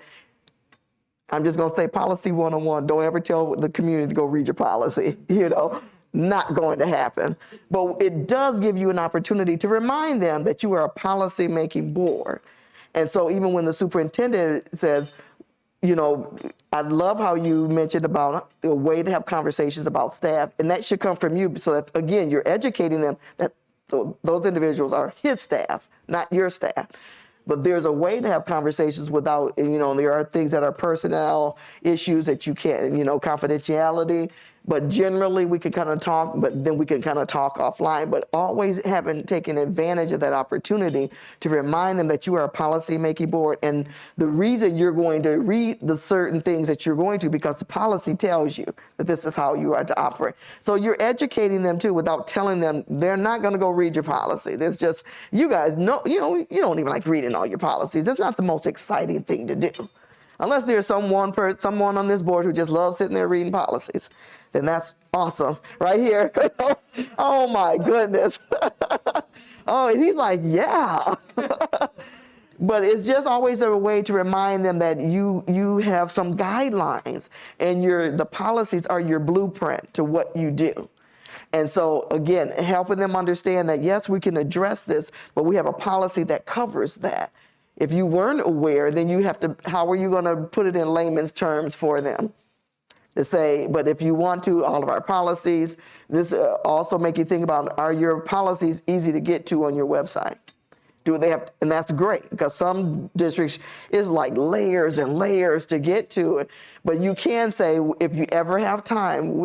I'm just going to say policy 101. Don't ever tell the community to go read your policy, not going to happen. But it does give you an opportunity to remind them that you are a policy making board. And so even when the superintendent says, I love how you mentioned about a way to have conversations about staff, and that should come from you, so that, again, you're educating them that those individuals are his staff, not your staff. But there's a way to have conversations without, there are things that are personnel issues that you can't, confidentiality. But generally, we can kind of talk, but then we can kind of talk offline. But always taking advantage of that opportunity to remind them that you are a policy-making board. And the reason you're going to read the certain things that you're going to, because the policy tells you that this is how you are to operate. So you're educating them, too, without telling them they're not going to go read your policy. There's just, you guys know, you don't even like reading all your policies. It's not the most exciting thing to do. Unless there's someone on this board who just loves sitting there reading policies, then that's awesome right here. Oh my goodness. Oh, and he's like, yeah. But it's just always a way to remind them that you have some guidelines, and the policies are your blueprint to what you do. And so, again, helping them understand that, yes, we can address this, but we have a policy that covers that. If you weren't aware, then how are you going to put it in layman's terms for them? To say, but if you want to, all of our policies, this also make you think about, are your policies easy to get to on your website? Do they have, and that's great, because some districts is like layers and layers to get to it. But you can say, if you ever have time,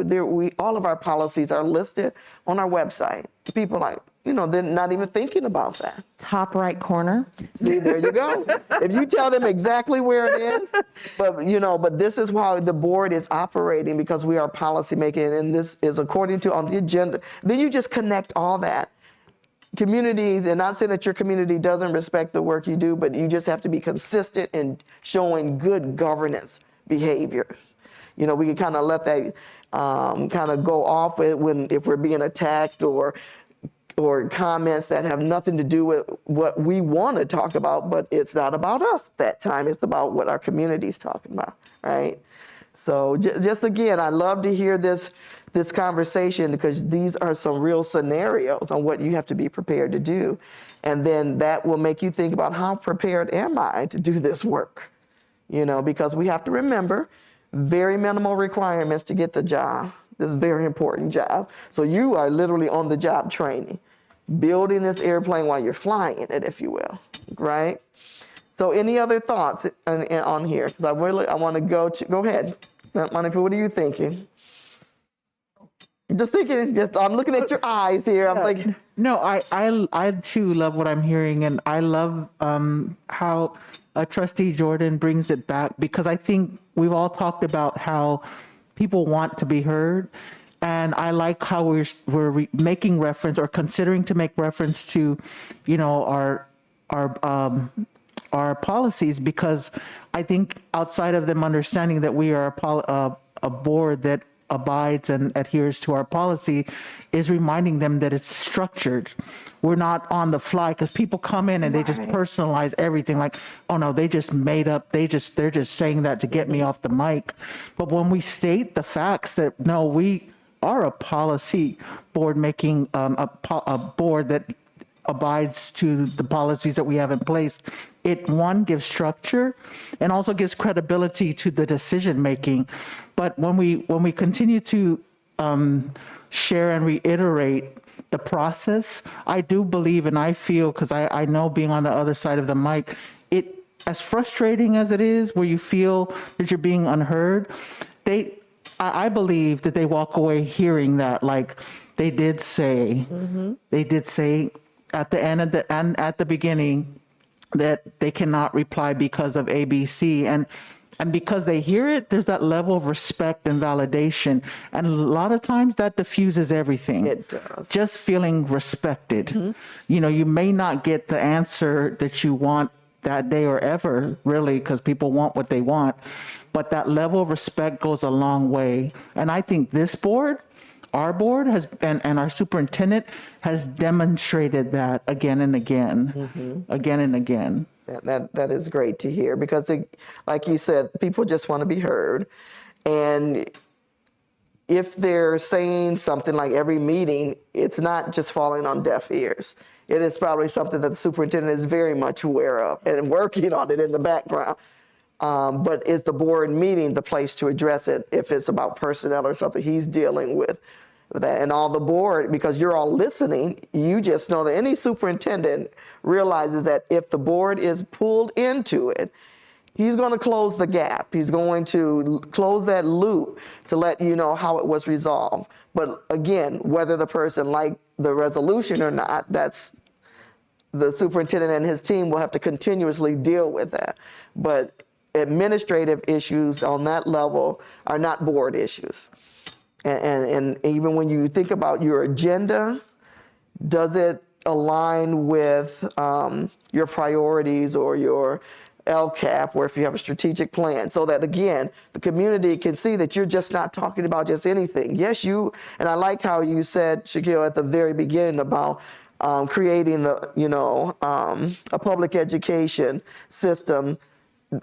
all of our policies are listed on our website. People like, they're not even thinking about that. Top right corner. See, there you go. If you tell them exactly where it is, but this is how the board is operating, because we are policy making, and this is according to on the agenda. Then you just connect all that. Communities, and not saying that your community doesn't respect the work you do, but you just have to be consistent in showing good governance behaviors. We can kind of let that kind of go off if we're being attacked or comments that have nothing to do with what we want to talk about, but it's not about us that time. It's about what our community's talking about, right? So just again, I love to hear this conversation, because these are some real scenarios on what you have to be prepared to do. And then that will make you think about, how prepared am I to do this work? Because we have to remember, very minimal requirements to get the job. This is a very important job. So you are literally on the job training, building this airplane while you're flying it, if you will, right? So any other thoughts on here? Because I want to go ahead. Monica, what are you thinking? Just thinking, I'm looking at your eyes here. I'm like, No, I too love what I'm hearing, and I love how Trustee Jordan brings it back, because I think we've all talked about how people want to be heard, and I like how we're making reference, or considering to make reference to, our policies, because I think outside of them understanding that we are a board that abides and adheres to our policy, is reminding them that it's structured. We're not on the fly, because people come in and they just personalize everything, like, oh no, they just made up, they're just saying that to get me off the mic. But when we state the facts that no, we are a policy board, making a board that abides to the policies that we have in place, it gives structure and also gives credibility to the decision making. But when we continue to share and reiterate the process, I do believe, and I feel, because I know, being on the other side of the mic, it, as frustrating as it is, where you feel that you're being unheard, I believe that they walk away hearing that, like, they did say at the end and at the beginning that they cannot reply because of ABC, and because they hear it, there's that level of respect and validation, and a lot of times that diffuses everything. It does. Just feeling respected. You may not get the answer that you want that day or ever, really, because people want what they want, but that level of respect goes a long way. And I think this board, our board has, and our superintendent has demonstrated that again and again, again and again. That is great to hear, because like you said, people just want to be heard. And if they're saying something like every meeting, it's not just falling on deaf ears. It is probably something that the superintendent is very much aware of and working on it in the background. But is the board meeting the place to address it if it's about personnel or something he's dealing with that? And all the board, because you're all listening, you just know that any superintendent realizes that if the board is pulled into it, he's going to close the gap. He's going to close that loop to let you know how it was resolved. But again, whether the person liked the resolution or not, that's the superintendent and his team will have to continuously deal with that. But administrative issues on that level are not board issues. And even when you think about your agenda, does it align with your priorities or your LCAP, or if you have a strategic plan, so that, again, the community can see that you're just not talking about just anything. Yes, and I like how you said, Shaquille, at the very beginning about creating a public education system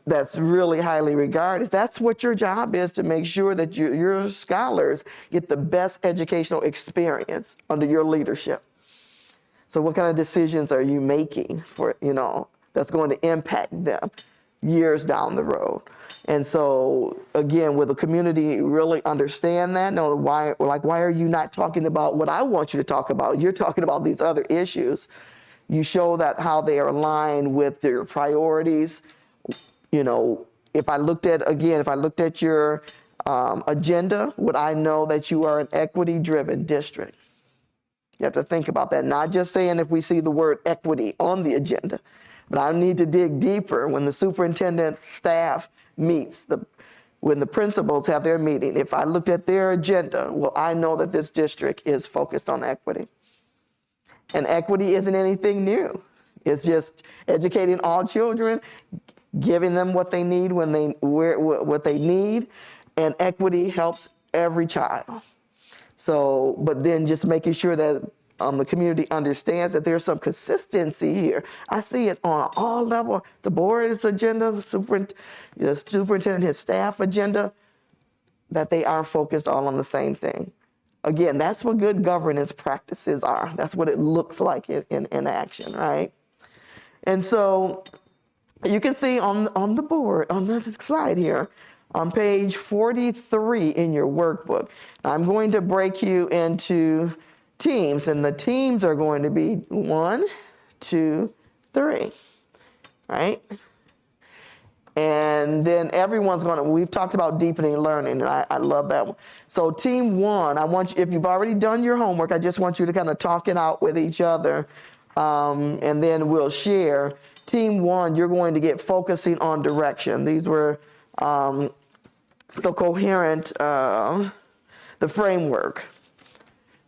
that's really highly regarded. That's what your job is, to make sure that your scholars get the best educational experience under your leadership. So what kind of decisions are you making for, that's going to impact them years down the road? And so, again, will the community really understand that? No, why are you not talking about what I want you to talk about? You're talking about these other issues. You show that how they are aligned with their priorities. You know, if I looked at your agenda, would I know that you are an equity-driven district? You have to think about that. Not just saying if we see the word equity on the agenda, but I need to dig deeper when the superintendent staff meets, when the principals have their meeting. If I looked at their agenda, well, I know that this district is focused on equity. And equity isn't anything new. It's just educating all children, giving them what they need what they need, and equity helps every child. So, but then just making sure that the community understands that there's some consistency here. I see it on all levels. The board's agenda, the superintendent, his staff agenda, that they are focused all on the same thing. Again, that's what good governance practices are. That's what it looks like in action, right? And so you can see on the board, on the slide here, on page 43 in your workbook, I'm going to break you into teams, and the teams are going to be 1, 2, 3, right? And then everyone's we've talked about deepening learning, and I love that one. So team 1, I want you, if you've already done your homework, I just want you to kind of talk it out with each other, and then we'll share. Team 1, you're going to get focusing on direction. These were the coherent, the framework.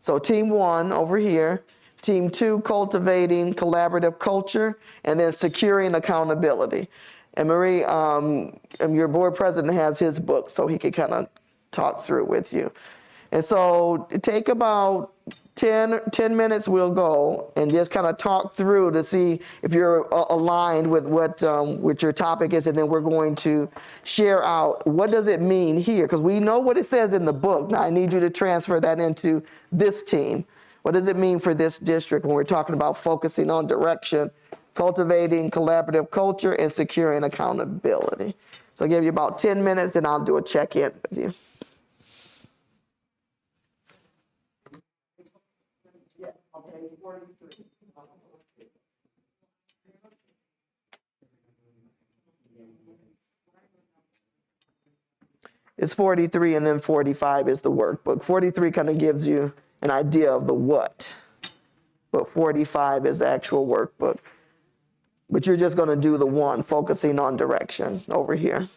So team 1 over here, team 2, cultivating collaborative culture, and then securing accountability. And Marie, your board president has his book, so he can kind of talk through with you. And so take about 10 minutes, we'll go and just kind of talk through to see if you're aligned with what your topic is, and then we're going to share out what does it mean here, because we know what it says in the book. Now I need you to transfer that into this team. What does it mean for this district when we're talking about focusing on direction, cultivating collaborative culture, and securing accountability? So I'll give you about 10 minutes, and I'll do a check-in with you. It's 43, and then 45 is the workbook. 43 kind of gives you an idea of the what, but 45 is the actual workbook. But you're just going to do the 1, focusing on direction over here.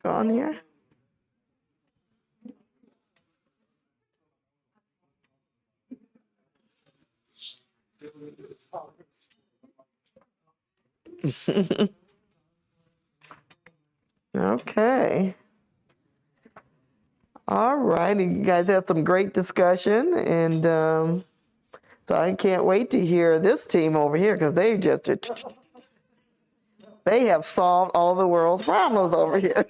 Go on here. Okay. All righty. You guys had some great discussion, and so I can't wait to hear this team over here because they have solved all the world's problems over here.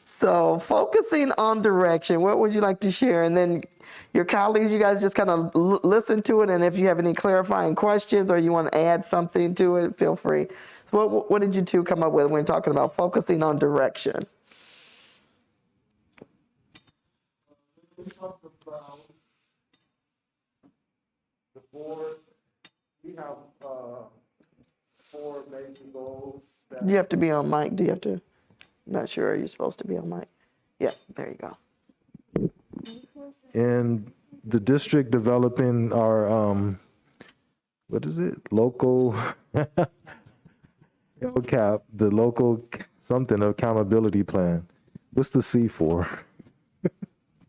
So focusing on direction, what would you like to share? And then your colleagues, you guys just kind of listen to it, and if you have any clarifying questions or you want to add something to it, feel free. So what did you two come up with when talking about focusing on direction? We talked about the board. We have 4 major goals. You have to be on mic. Do you have to? Not sure, you're supposed to be on mic. Yeah, there you go. In the district developing our, what is it? Local LCAP, the local something accountability plan. What's the C for?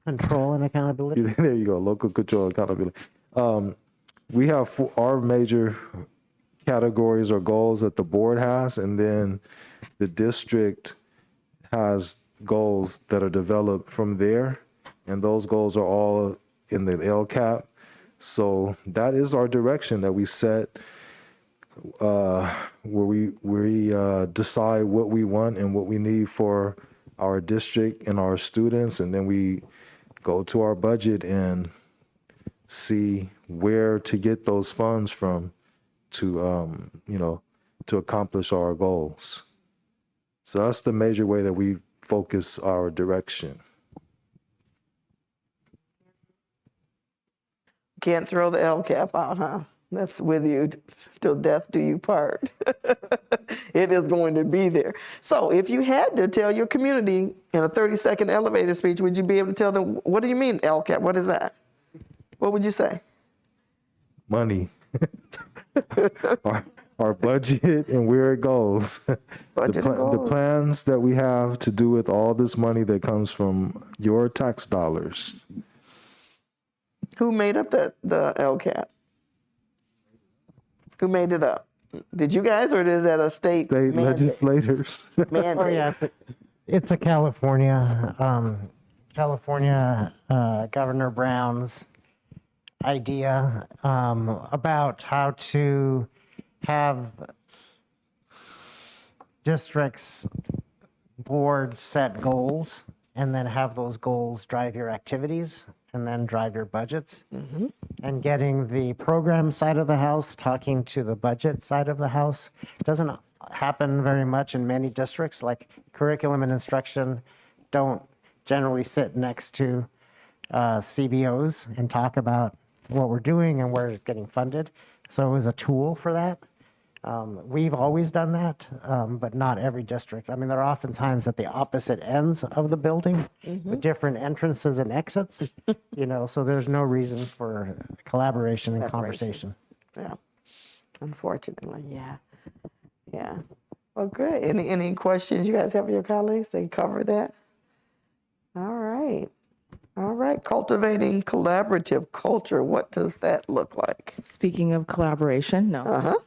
Control and accountability. There you go, local control accountability. We have our major categories or goals that the board has, and then the district has goals that are developed from there, and those goals are all in the LCAP. So that is our direction that we set, where we decide what we want and what we need for our district and our students, and then we go to our budget and see where to get those funds from to, to accomplish our goals. So that's the major way that we focus our direction. Can't throw the LCAP out, huh? That's with you till death do you part. It is going to be there. So if you had to tell your community in a 30-second elevator speech, would you be able to tell them, what do you mean LCAP? What is that? What would you say? Money. our budget and where it goes. Budget and The goals. plans that we have to do with all this money that comes from your tax dollars. Who made up the LCAP? Who made it up? Did you guys, or is that a state State mandate? legislators. Mandate? Oh yeah, it's a California Governor Brown's idea about how to have districts, boards set goals, and then have those goals drive your activities and then drive your budgets. And getting the program side of the house talking to the budget side of the house doesn't happen very much in many districts. Like curriculum and instruction don't generally sit next to CBOs and talk about what we're doing and where it's getting funded. So it was a tool for that. We've always done that, but not every district. I mean, they're oftentimes at the opposite ends of the building with different entrances and exits, so there's no reason for collaboration and conversation. Yeah, unfortunately, yeah. Yeah. Well, great. Any questions you guys have for your colleagues? They cover that? All right. All right. Cultivating collaborative culture. What does that look like? Speaking of collaboration, no.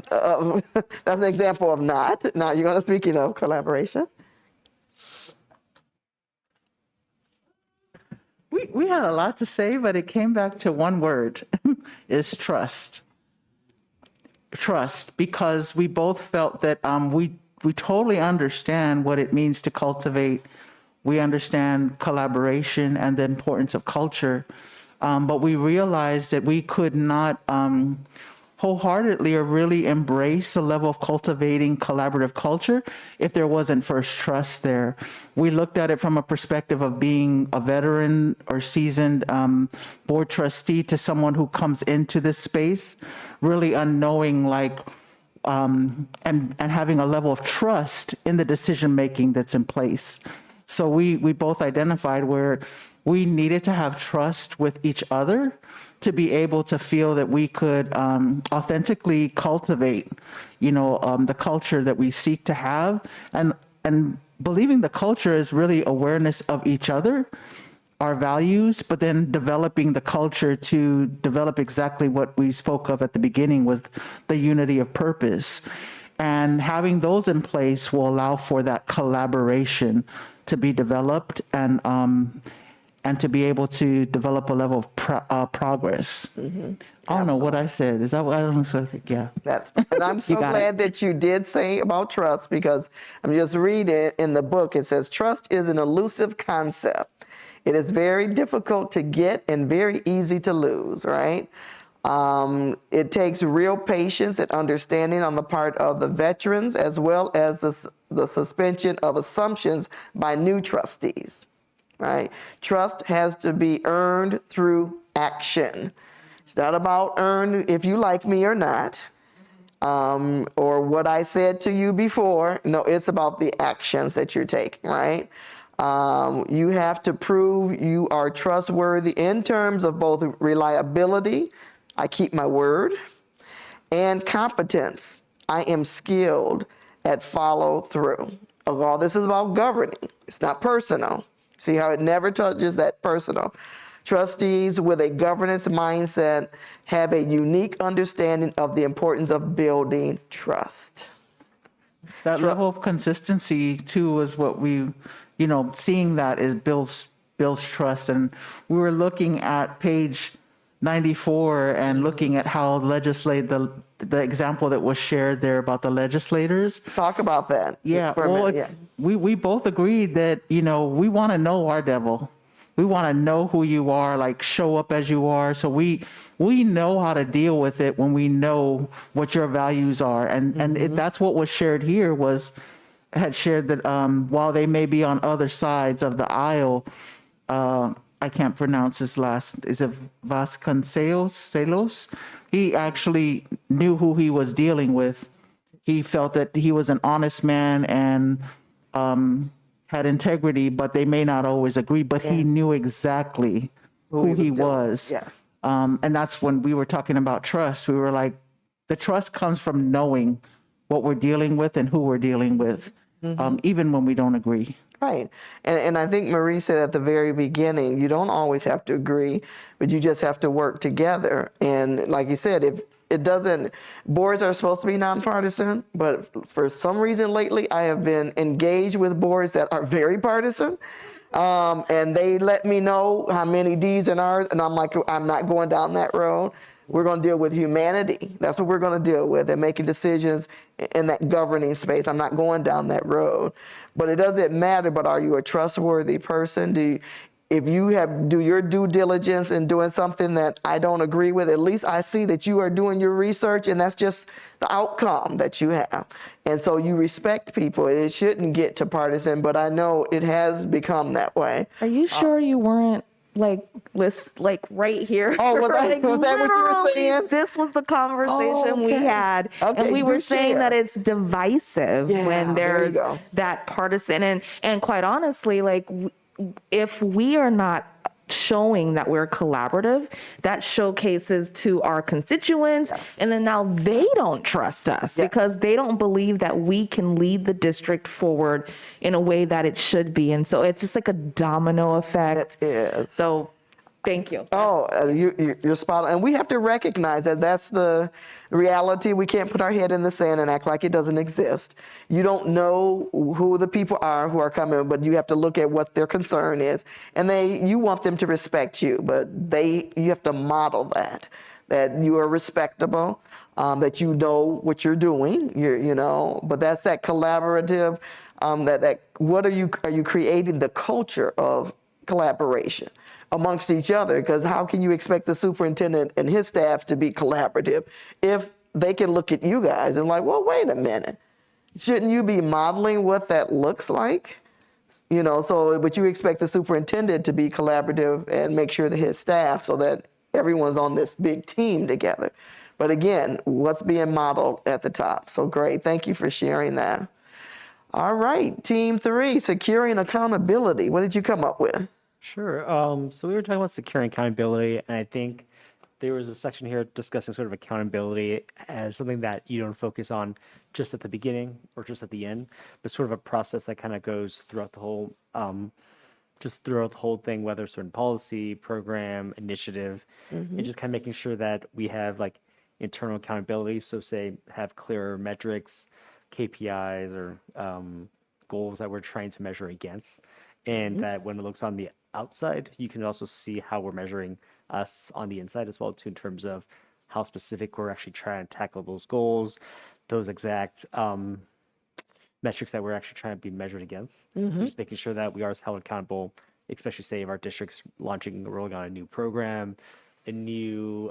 That's an example of not. Now you're going to speak of collaboration. We had a lot to say, but it came back to one word, is trust. Trust, because we both felt that we totally understand what it means to cultivate. We understand collaboration and the importance of culture, but we realized that we could not wholeheartedly or really embrace a level of cultivating collaborative culture if there wasn't first trust there. We looked at it from a perspective of being a veteran or seasoned board trustee to someone who comes into this space really unknowing, and having a level of trust in the decision making that's in place. So we both identified where we needed to have trust with each other to be able to feel that we could authentically cultivate, the culture that we seek to have, and believing the culture is really awareness of each other, our values, but then developing the culture to develop exactly what we spoke of at the beginning was the unity of purpose. And having those in place will allow for that collaboration to be developed and to be able to develop a level of progress. I don't know what I said. Is that what I don't know? So, yeah. And I'm so got glad that you did say about trust, because I'm just reading in the book. It says, trust is an elusive concept. It is very difficult to get and very easy to lose, right? It takes real patience and understanding on the part of the veterans, as well as the suspension of assumptions by new trustees, right? Trust has to be earned through action. It's not about earned if you like me or not. or what I said to you before. No, it's about the actions that you're taking, right? You have to prove you are trustworthy in terms of both reliability, I keep my word, and competence. I am skilled at follow through. All this is about governing. It's not personal. See how it never touches that personal. Trustees with a governance mindset have a unique understanding of the importance of building trust. That level of consistency too is what we, seeing that is builds trust. And we were looking at page 94 and looking at how the example that was shared there about the legislators. Talk about that. Yeah, for a well, minute, we both agreed that, we want to know our devil. We want to know who you are, like show up as you are. So we know how to deal with it when we know what your values are. And that's what was shared here had shared that while they may be on other sides of the aisle, I can't pronounce his last, is it Vasconcelos? He actually knew who he was dealing with. He felt that he was an honest man and had integrity, but they may not always agree, but he knew exactly who he was. Yeah. And that's when we were talking about trust. We were like, the trust comes from knowing what we're dealing with and who we're dealing with, even when we don't agree. Right. And I think Marie said at the very beginning, you don't always have to agree, but you just have to work together. And like you said, if it doesn't, boards are supposed to be nonpartisan, but for some reason lately, I have been engaged with boards that are very partisan. And they let me know how many D's and R's, and I'm like, I'm not going down that road. We're going to deal with humanity. That's what we're going to deal with, and making decisions in that governing space. I'm not going down that road. But it doesn't matter, but are you a trustworthy person? If you do your due diligence in doing something that I don't agree with, at least I see that you are doing your research, and that's just the outcome that you have. And so you respect people. It shouldn't get to partisan, but I know it has become that way. Are you sure you weren't like right here? Oh, was that what you were Literally, saying? This was the conversation we Okay. had, Okay, and we were do saying share. that it's divisive Yeah, when there you there's go. that partisan, and quite honestly, if we are not showing that we're collaborative, that showcases to our constituents, and then now they don't trust us because they don't believe that we can lead the district forward in a way that it should be. And so it's just like a domino effect. It is. So thank you. Oh, you're spot on. And we have to recognize that that's the reality. We can't put our head in the sand and act like it doesn't exist. You don't know who the people are who are coming, but you have to look at what their concern is. And you want them to respect you, but you have to model that you are respectable, that you know what you're doing, but that's that collaborative, what are you creating the culture of collaboration amongst each other? Because how can you expect the superintendent and his staff to be collaborative if they can look at you guys and like, well, wait a minute, shouldn't you be modeling what that looks like? But you expect the superintendent to be collaborative and make sure that his staff, so that everyone's on this big team together. But again, what's being modeled at the top? So great, thank you for sharing that. All right, team 3, securing accountability. What did you come up with? Sure. So we were talking about securing accountability, and I think there was a section here discussing sort of accountability as something that you don't focus on just at the beginning or just at the end, but sort of a process that kind of goes throughout the whole, throughout the whole thing, whether certain policy, program, initiative, and just kind of making sure that we have like internal accountability. So say have clearer metrics, KPIs, or goals that we're trying to measure against. And that when it looks on the outside, you can also see how we're measuring us on the inside as well, too, in terms of how specific we're actually trying to tackle those goals, those exact metrics that we're actually trying to be measured against. So just making sure that we are held accountable, especially say if our district's rolling on a new program, a new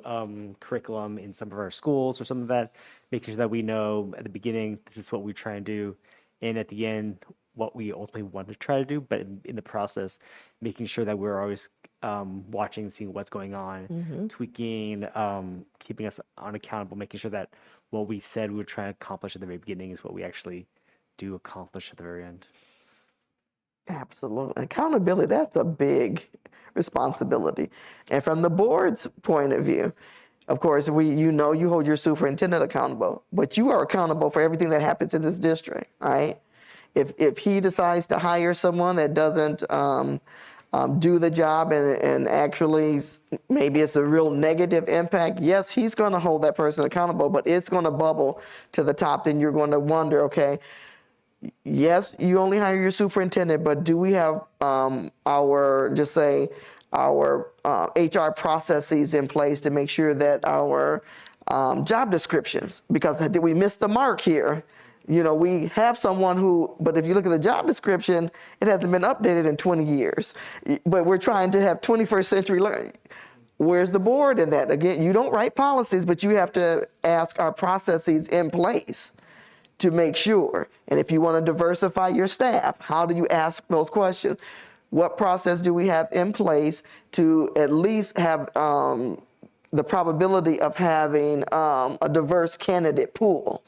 curriculum in some of our schools or something like that, making sure that we know at the beginning, this is what we try and do. And at the end, what we ultimately want to try to do, but in the process, making sure that we're always watching, seeing what's going on, tweaking, keeping us accountable, making sure that what we said we were trying to accomplish at the very beginning is what we actually do accomplish at the very end. Absolutely. Accountability, that's a big responsibility. And from the board's point of view, of course, you hold your superintendent accountable, but you are accountable for everything that happens in this district, right? If he decides to hire someone that doesn't do the job and actually maybe it's a real negative impact, yes, he's going to hold that person accountable, but it's going to bubble to the top. Then you're going to wonder, okay, yes, you only hire your superintendent, but do we have our HR processes in place to make sure that our job descriptions, because did we miss the mark here? We have someone but if you look at the job description, it hasn't been updated in 20 years. But we're trying to have 21st century learning. Where's the board in that? Again, you don't write policies, but you have to ask, are processes in place to make sure? And if you want to diversify your staff, how do you ask those questions? What process do we have in place to at least have the probability of having a diverse candidate pool?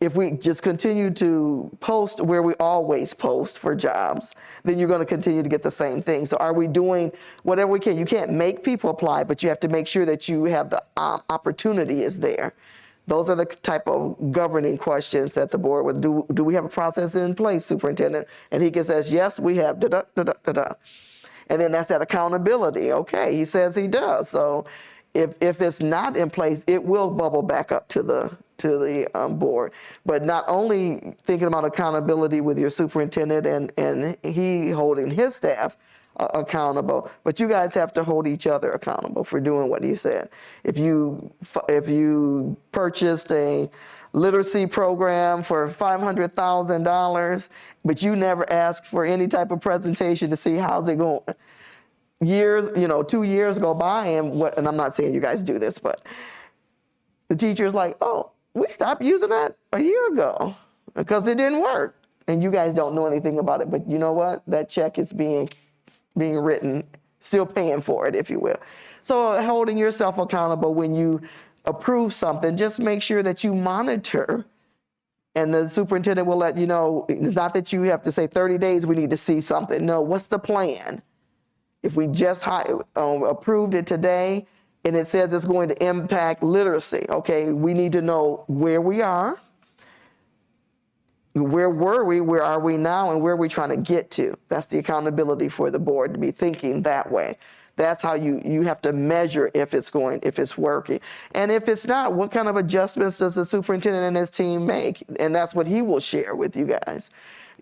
If we just continue to post where we always post for jobs, then you're going to continue to get the same thing. So are we doing whatever we can? You can't make people apply, but you have to make sure that you have the opportunity is there. Those are the type of governing questions that the board would do. Do we have a process in place, superintendent? And he can says, yes, we have, da-da-da-da-da-da. And then that's that accountability. Okay, he says he does. So if it's not in place, it will bubble back up to the board. But not only thinking about accountability with your superintendent and he holding his staff accountable, but you guys have to hold each other accountable for doing what you said. If you purchased a literacy program for $500,000, but you never asked for any type of presentation to see how's it going. 2 years go by and I'm not saying you guys do this, but the teacher's like, oh, we stopped using that a year ago because it didn't work. And you guys don't know anything about it, but you know what? That check is being written, still paying for it, if you will. So holding yourself accountable when you approve something, just make sure that you monitor, and the superintendent will let you know. It's not that you have to say 30 days we need to see something. No, what's the plan? If we just approved it today and it says it's going to impact literacy, okay, we need to know where we are, where were we, where are we now, and where are we trying to get to. That's the accountability for the board, to be thinking that way. That's how you have to measure if it's working. And if it's not, what kind of adjustments does the superintendent and his team make? And that's what he will share with you guys.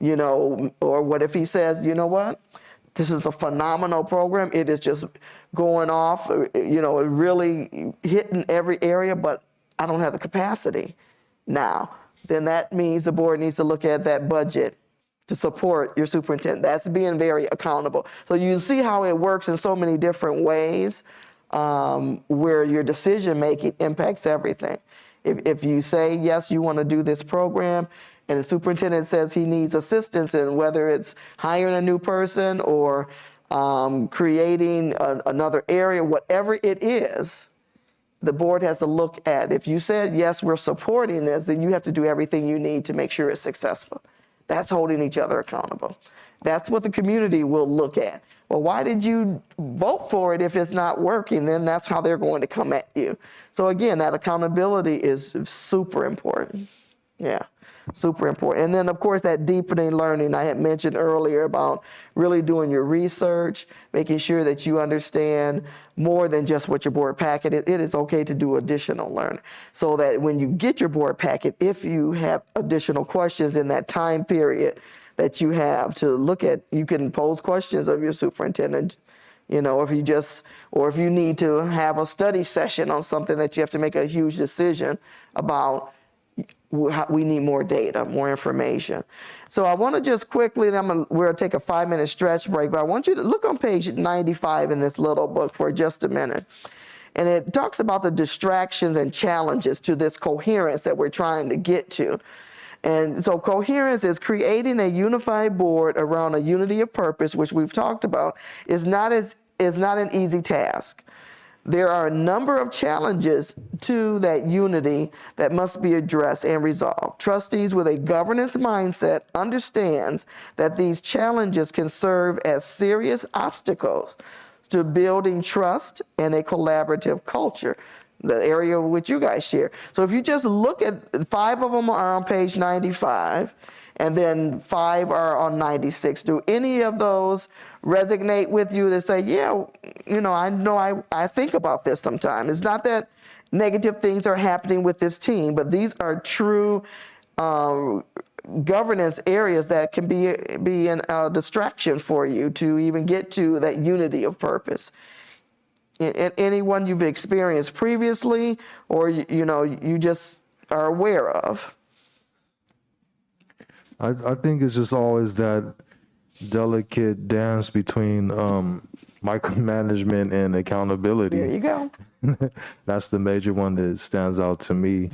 Or what if he says, you know what? This is a phenomenal program. It is just going off, really hitting every area, but I don't have the capacity now. Then that means the board needs to look at that budget to support your superintendent. That's being very accountable. So you see how it works in so many different ways, where your decision making impacts everything. If you say, yes, you want to do this program, and the superintendent says he needs assistance in whether it's hiring a new person or creating another area, whatever it is, the board has to look at. If you said, yes, we're supporting this, then you have to do everything you need to make sure it's successful. That's holding each other accountable. That's what the community will look at. Well, why did you vote for it if it's not working? Then that's how they're going to come at you. So again, that accountability is super important. Yeah, super important. And then, of course, that deepening learning I had mentioned earlier about really doing your research, making sure that you understand more than just what your board packet is. It is okay to do additional learning so that when you get your board packet, if you have additional questions in that time period that you have to look at, you can pose questions of your superintendent. If you need to have a study session on something that you have to make a huge decision about, we need more data, more information. So I want to just quickly, we're going to take a 5-minute stretch break, but I want you to look on page 95 in this little book for just a minute. And it talks about the distractions and challenges to this coherence that we're trying to get to. And so coherence is creating a unified board around a unity of purpose, which we've talked about, is not an easy task. There are a number of challenges to that unity that must be addressed and resolved. Trustees with a governance mindset understands that these challenges can serve as serious obstacles to building trust and a collaborative culture, the area which you guys share. So if you just look at 5 of them are on page 95, and then 5 are on 96. Do any of those resonate with you that say, yeah, I think about this sometimes. It's not that negative things are happening with this team, but these are true governance areas that can be a distraction for you to even get to that unity of purpose. Anyone you've experienced previously, or you just are aware of? I think it's just always that delicate dance between micromanagement and accountability. There you go. That's the major one that stands out to me.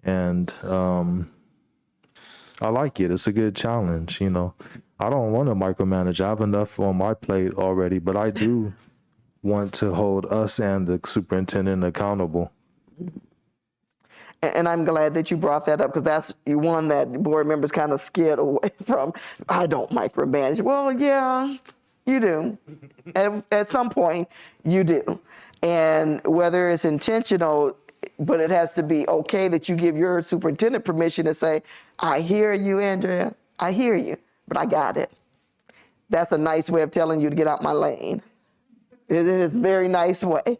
And I like it. It's a good challenge, I don't want to micromanage. I have enough on my plate already, but I do want to hold us and the superintendent accountable. And I'm glad that you brought that up, because that's one that board members kind of scared away from. I don't micromanage. Well, yeah, you do. At some point, you do. And whether it's intentional, but it has to be okay that you give your superintendent permission to say, I hear you, Andrea. I hear you, but I got it. That's a nice way of telling you to get out my lane. It is a very nice way.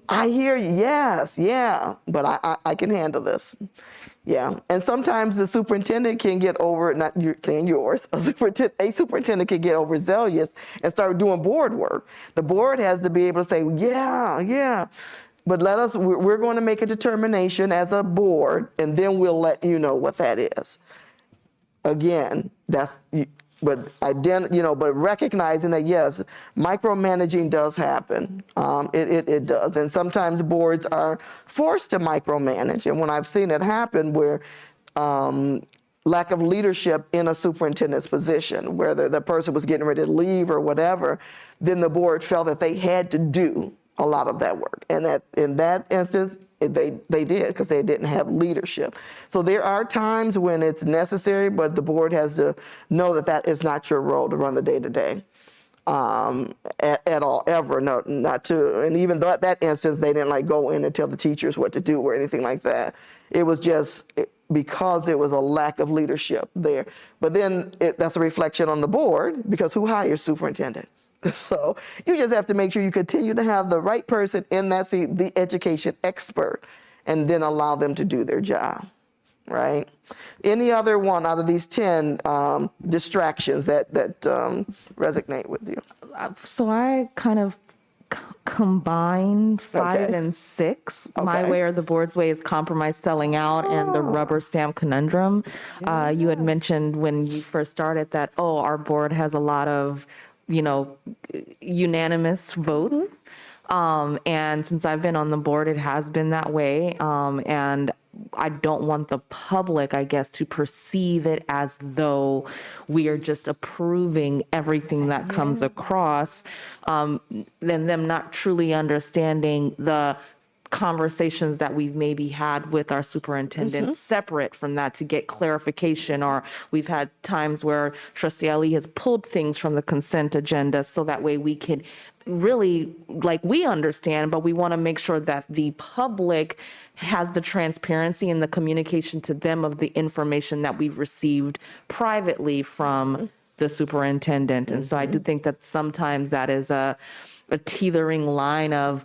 I hear you, yes, yeah, but I can handle this. Yeah, and sometimes the superintendent can get not yours, a superintendent can get overzealous and start doing board work. The board has to be able to say, yeah, but we're going to make a determination as a board, and then we'll let you know what that is. Again, but recognizing that, yes, micromanaging does happen. It does. And sometimes boards are forced to micromanage. And when I've seen it happen where lack of leadership in a superintendent's position, whether the person was getting ready to leave or whatever, then the board felt that they had to do a lot of that work. And that in that instance, they did, because they didn't have leadership. So there are times when it's necessary, but the board has to know that that is not your role to run the day-to-day at all, ever. No, not to. And even though at that instance, they didn't go in and tell the teachers what to do or anything like that. It was just because there was a lack of leadership there. But then that's a reflection on the board, because who hires superintendent? So you just have to make sure you continue to have the right person in that seat, the education expert, and then allow them to do their job, right? Any other one out of these 10 distractions that resonate with you? So I kind of combine 5 Okay. and 6. My Okay. way or the board's way is compromise, selling out, and the rubber stamp conundrum. You had mentioned when you first started that, our board has a lot of unanimous votes. And since I've been on the board, it has been that way. And I don't want the public, I guess, to perceive it as though we are just approving everything that comes across, then them not truly understanding the conversations that we've maybe had with our superintendent separate from that to get clarification, or we've had times where Trustee Ali has pulled things from the consent agenda so that way we could really, we understand, but we want to make sure that the public has the transparency and the communication to them of the information that we've received privately from the superintendent. And so I do think that sometimes that is a teetering line of,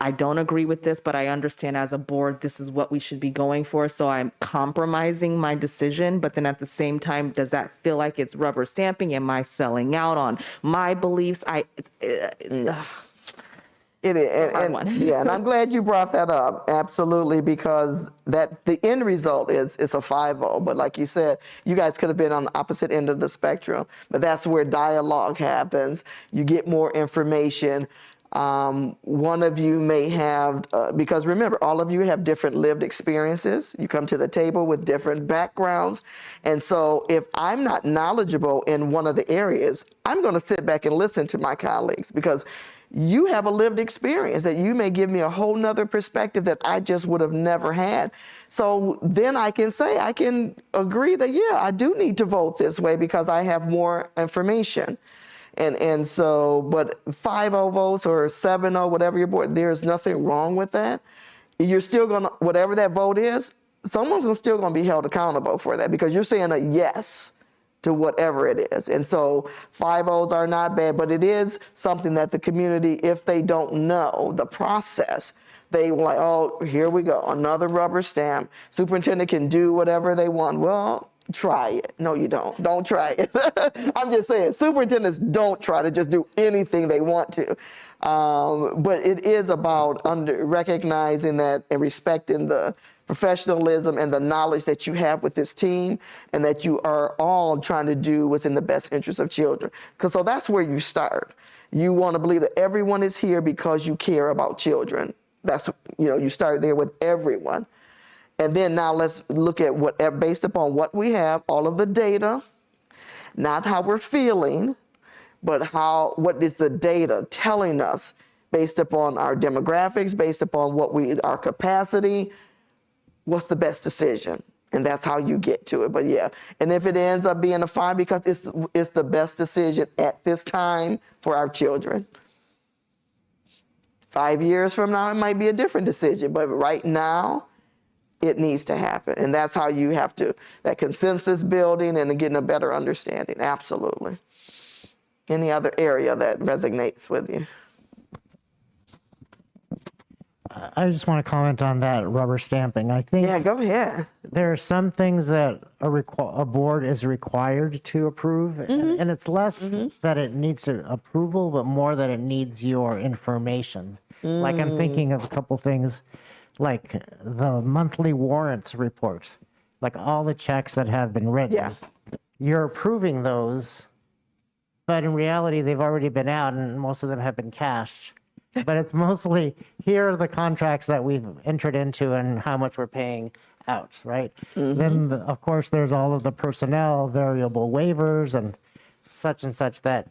I don't agree with this, but I understand as a board, this is what we should be going for. So I'm compromising my decision. But then at the same time, does that feel like it's rubber stamping? Am I selling out on my beliefs? It is. hard one. Yeah, and I'm glad you brought that up. Absolutely, because the end result is a 5-0. But like you said, you guys could have been on the opposite end of the spectrum. But that's where dialogue happens. You get more information. One of you may have, because remember, all of you have different lived experiences. You come to the table with different backgrounds. And so if I'm not knowledgeable in one of the areas, I'm going to sit back and listen to my colleagues, because you have a lived experience that you may give me a whole nother perspective that I just would have never had. So then I can agree that, yeah, I do need to vote this way because I have more information. And so, but 5-0 votes or 7-0, whatever your board, there's nothing wrong with that. You're still gonna, whatever that vote is, someone's still gonna be held accountable for that, because you're saying a yes to whatever it is. And so 5-0s are not bad, but it is something that the community, if they don't know the process, they like, oh, here we go, another rubber stamp. Superintendent can do whatever they want. Well, try it. No, you don't. Don't try it. I'm just saying, superintendents don't try to just do anything they want to. But it is about recognizing that and respecting the professionalism and the knowledge that you have with this team, and that you are all trying to do what's in the best interest of children. So that's where you start. You want to believe that everyone is here because you care about children. That's, you start there with everyone. And then now let's look at based upon what we have, all of the data, not how we're feeling, but what is the data telling us based upon our demographics, based upon our capacity, what's the best decision? And that's how you get to it. But yeah, and if it ends up being a 5, because it's the best decision at this time for our children. 5 years from now, it might be a different decision, but right now, it needs to happen. And that's how you have that consensus building and getting a better understanding. Absolutely. Any other area that resonates with you? I just want to comment on that rubber stamping. I think Yeah, go ahead. there are some things that a board is required to approve, and it's less that it needs approval, but more that it needs your information. Like, I'm thinking of a couple things, like the monthly warrants report, like all the checks that have been written. Yeah. You're approving those, but in reality, they've already been out, and most of them have been cashed. But it's mostly, here are the contracts that we've entered into and how much we're paying out, right? Then, of course, there's all of the personnel variable waivers and such that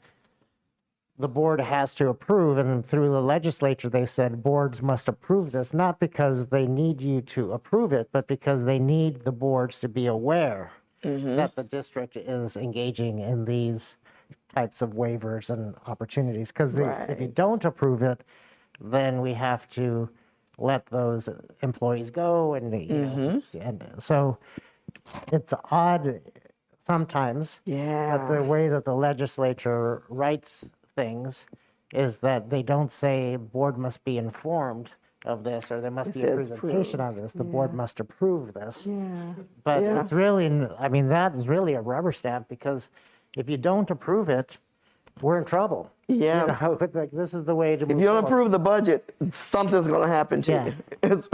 the board has to approve. And through the legislature, they said boards must approve this, not because they need you to approve it, but because they need the boards to be aware that the district is engaging in these types of waivers and opportunities. Because if you don't approve it, then we have to let those employees go. And, and so it's odd sometimes that the way that the legislature writes things is that they don't say board must be informed of this, or there must be a presentation on this. The board must approve this. But it's really, I mean, that is really a rubber stamp, because if you don't approve it, we're in trouble. Yeah. Like, this is the way to move If you don't forward. approve the budget, something's going to happen to you. It's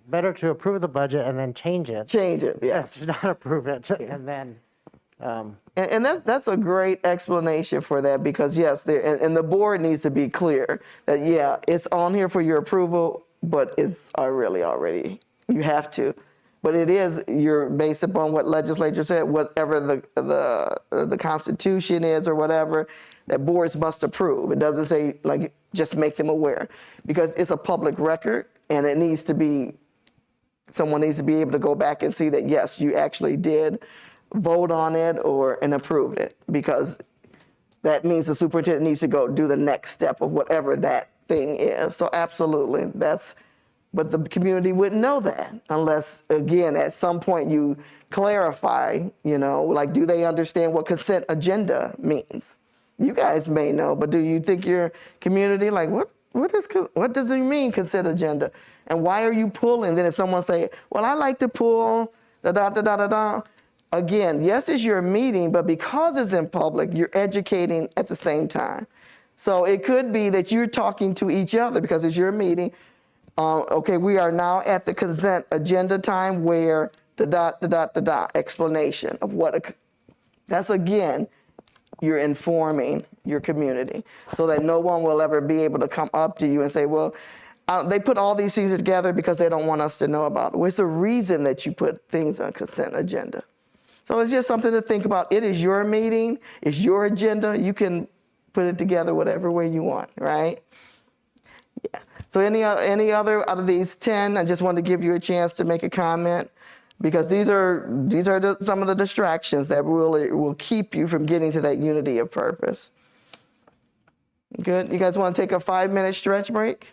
Better to approve the budget and then change it. Change it, yes. To not approve it and then. And that's a great explanation for that, because yes, and the board needs to be clear that, yeah, it's on here for your approval, but it's really already, you have to. But it is, you're based upon what legislature said, whatever the Constitution is or whatever, that boards must approve. It doesn't say, like, just make them aware, because it's a public record, and it needs to be, someone needs to be able to go back and see that, yes, you actually did vote on it and approved it, because that means the superintendent needs to go do the next step of whatever that thing is. So absolutely, but the community wouldn't know that unless, again, at some point you clarify, like, do they understand what consent agenda means? You guys may know, but do you think your community, like, what does it mean, consent agenda? And why are you pulling? Then if someone say, well, I like to pull da-da-da-da-da-da. Again, yes, it's your meeting, but because it's in public, you're educating at the same time. So it could be that you're talking to each other because it's your meeting. Okay, we are now at the consent agenda time where the explanation of that's, again, you're informing your community so that no one will ever be able to come up to you and say, well, they put all these things together because they don't want us to know about it. Well, it's the reason that you put things on consent agenda. So it's just something to think about. It is your meeting, it's your agenda. You can put it together whatever way you want, right? Yeah. So any other out of these 10, I just wanted to give you a chance to make a comment, because these are some of the distractions that really will keep you from getting to that unity of purpose. Good. You guys want to take a 5-minute stretch break?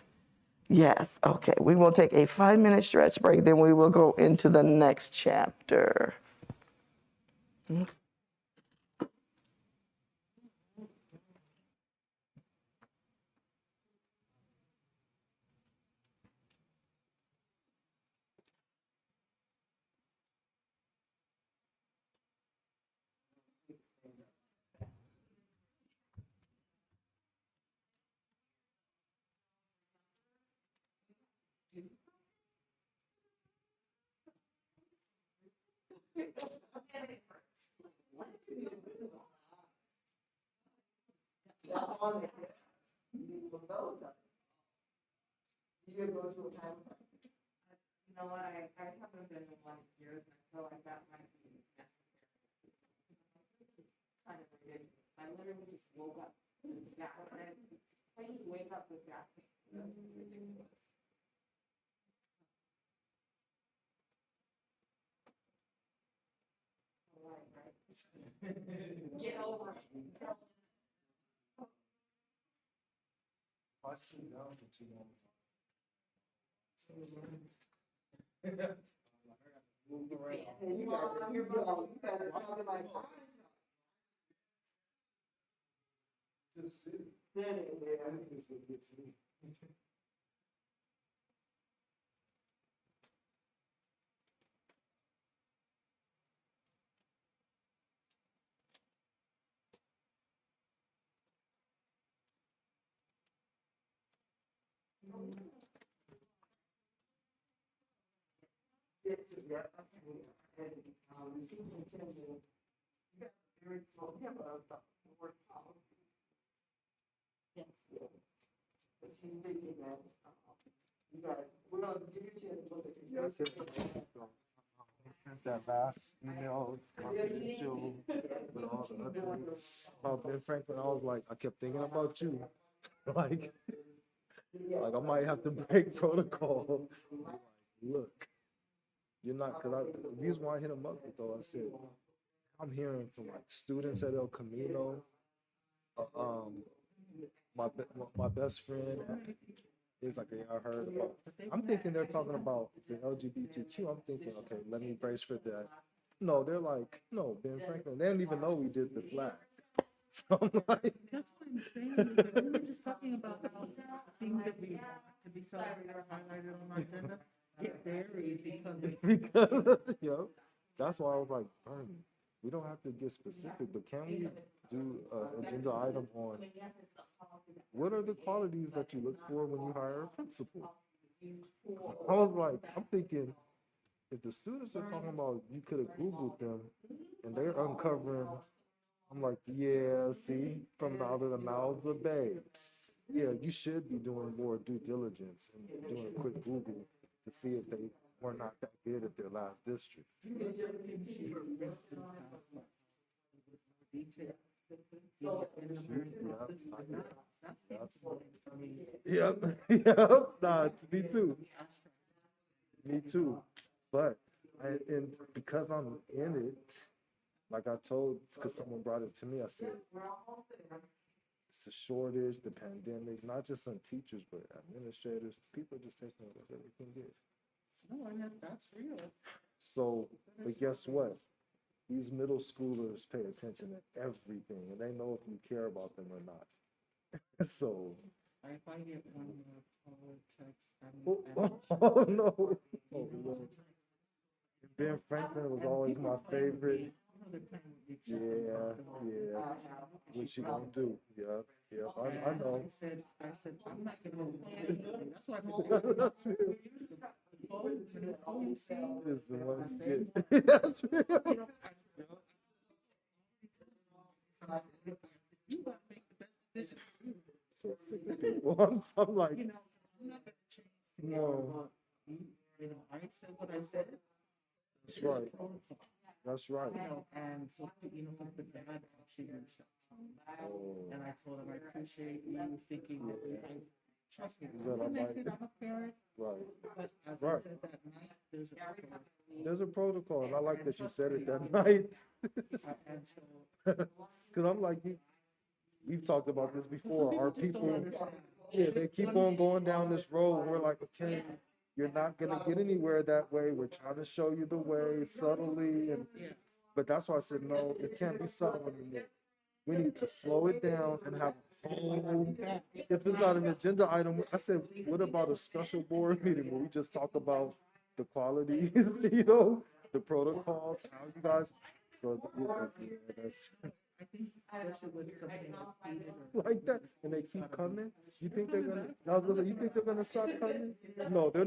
Yes. Okay. We will take a 5-minute stretch break. Then we will go into the next chapter. You know what? I haven't been in 1 year, and I feel like that might be necessary. It's kind of ridiculous. I literally just woke up with that. I just wake up with that. This is ridiculous. All right. Get over it. I sit down for too long. Move around. And you guys are talking like Just sit. sitting there. I think this would get to me. We're gonna give you a chance to look at Yeah, I sent that last email confidential with all the updates about Ben Franklin. I was like, I kept thinking about you. like I might have to break protocol. Look, you're not, because the reason why I hit him up though, I said, I'm hearing from like students at El Camino, my best friend is like, yeah, I heard about. I'm thinking they're talking about the LGBTQ. I'm thinking, okay, let me brace for that. No, they're like, no, Ben Franklin. They don't even know we did the flag. So I'm like, That's what I'm saying. Is that we were just talking about how things that we want to be celebrated or highlighted on our agenda get buried because yo, that's why I was like, Bernie, we don't have to get specific, but can we do an agenda item on what are the qualities that you look for when you hire a principal? I was like, I'm thinking, if the students are talking about you could have Googled them and they're uncovering, I'm like, yeah, see, from the out of the mouths of babes. Yeah, you should be doing more due diligence and doing a quick Google to see if they were not that good at their last district. Yep, yep, nah, me too. Me too. But and because I'm in it, like I told, because someone brought it to me, I said, it's a shortage, the pandemic, not just on teachers, but administrators, people just taking whatever they can get. no, and that's real. So, but guess what? These middle schoolers pay attention to everything, and they know if you care about them or not. So, If I get one more call, text, oh no. Oh, Lord. Ben Franklin was always my favorite. Yeah. What she gonna do? Yeah. I know. I said, I'm not gonna. That's why I That's real. the phone you see. Is the one you get. That's real. I'm like, no. I said what I said. That's right. That's right. And so, the dad actually reached out to me. And I told him, I appreciate you thinking of me. Trust me, I'm connected, I'm a parent. Right. But as I Right. said that night, there's a protocol. There's a protocol, and I like that you said it that night. And so, Because I'm like, we've talked about this before. Our people, yeah, they keep on going down this road. We're like, okay, you're not going to get anywhere that way. We're trying to show you the way subtly. But that's why I said, no, it can't be subtle anymore. We need to slow it down and have a whole, if it's not an agenda item, I said, what about a special board meeting where we just talk about the qualities, the protocols, how you guys, so that's like that, and they keep coming. You think they're gonna? I was gonna say, you think they're gonna stop coming? No, they're.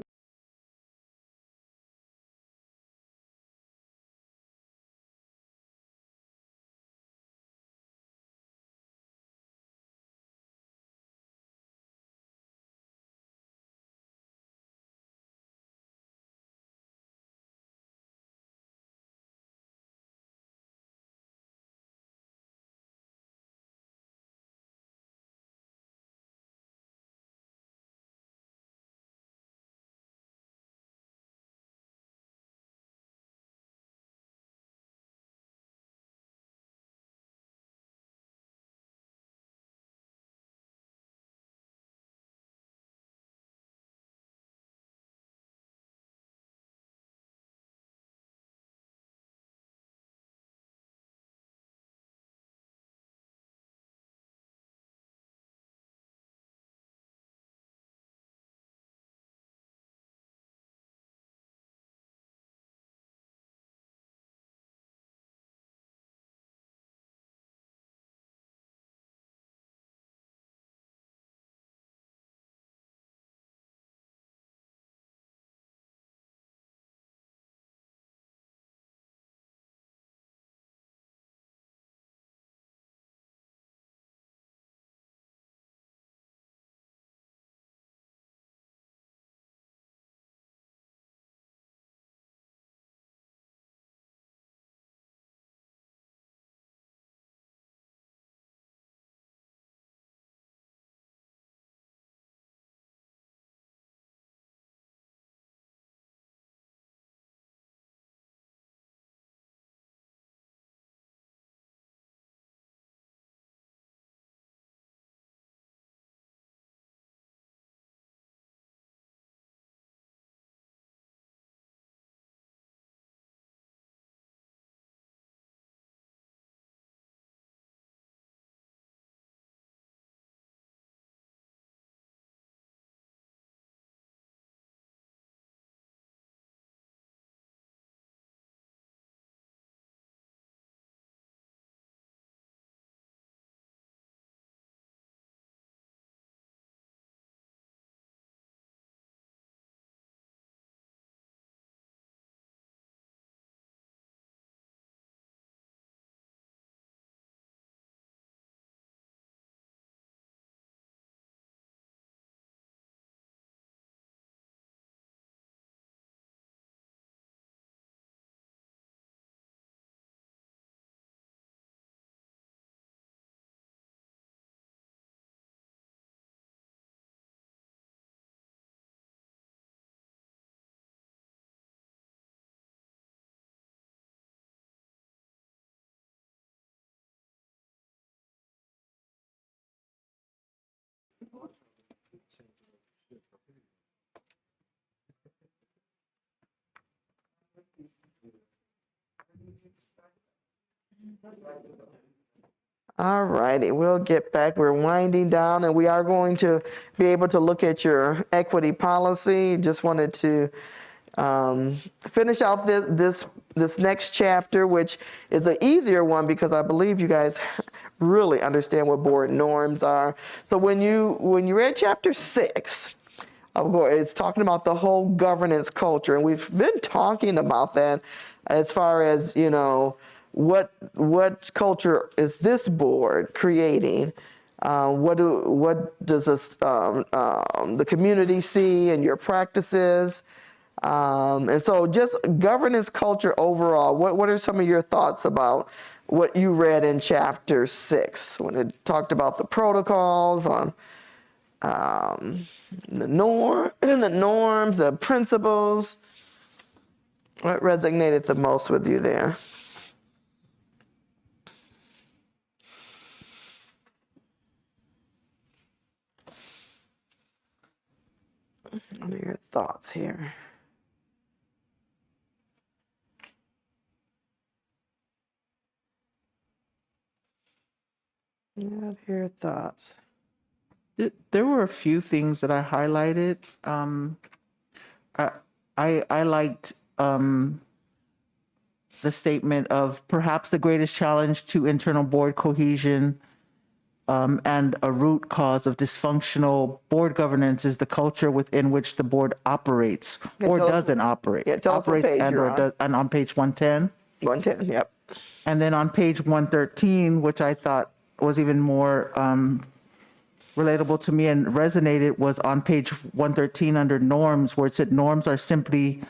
All righty, we'll get back. We're winding down, and we are going to be able to look at your equity policy. Just wanted to finish out this next chapter, which is an easier one because I believe you guys really understand what board norms are. So when you read chapter 6, of course, it's talking about the whole governance culture, and we've been talking about that as far as what culture is this board creating? What does the community see in your practices? And so just governance culture overall, what are some of your thoughts about what you read in chapter 6 when it talked about the protocols on the norms, the principles? What resonated the most with you there? What are your thoughts here? What are your thoughts? There were a few things that I highlighted. I liked the statement of perhaps the greatest challenge to internal board cohesion and a root cause of dysfunctional board governance is the culture within which the board operates or tell us- doesn't operate. yeah, tell us what Operates page and you're or on. does, and on page 110. 110, yep. And then on page 113, which I thought was even more relatable to me and resonated, was on page 113 under norms, where it said norms are simply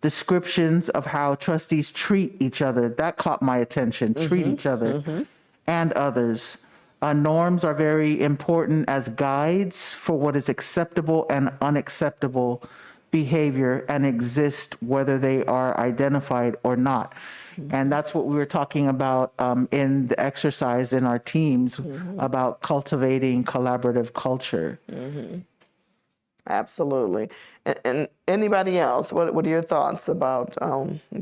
descriptions of how trustees treat each other. That caught my attention, treat each other and others. Norms are very important as guides for what is acceptable and unacceptable behavior and exist whether they are identified or not. And that's what we were talking about in the exercise in our teams about cultivating collaborative culture. Absolutely. And anybody else? What are your thoughts about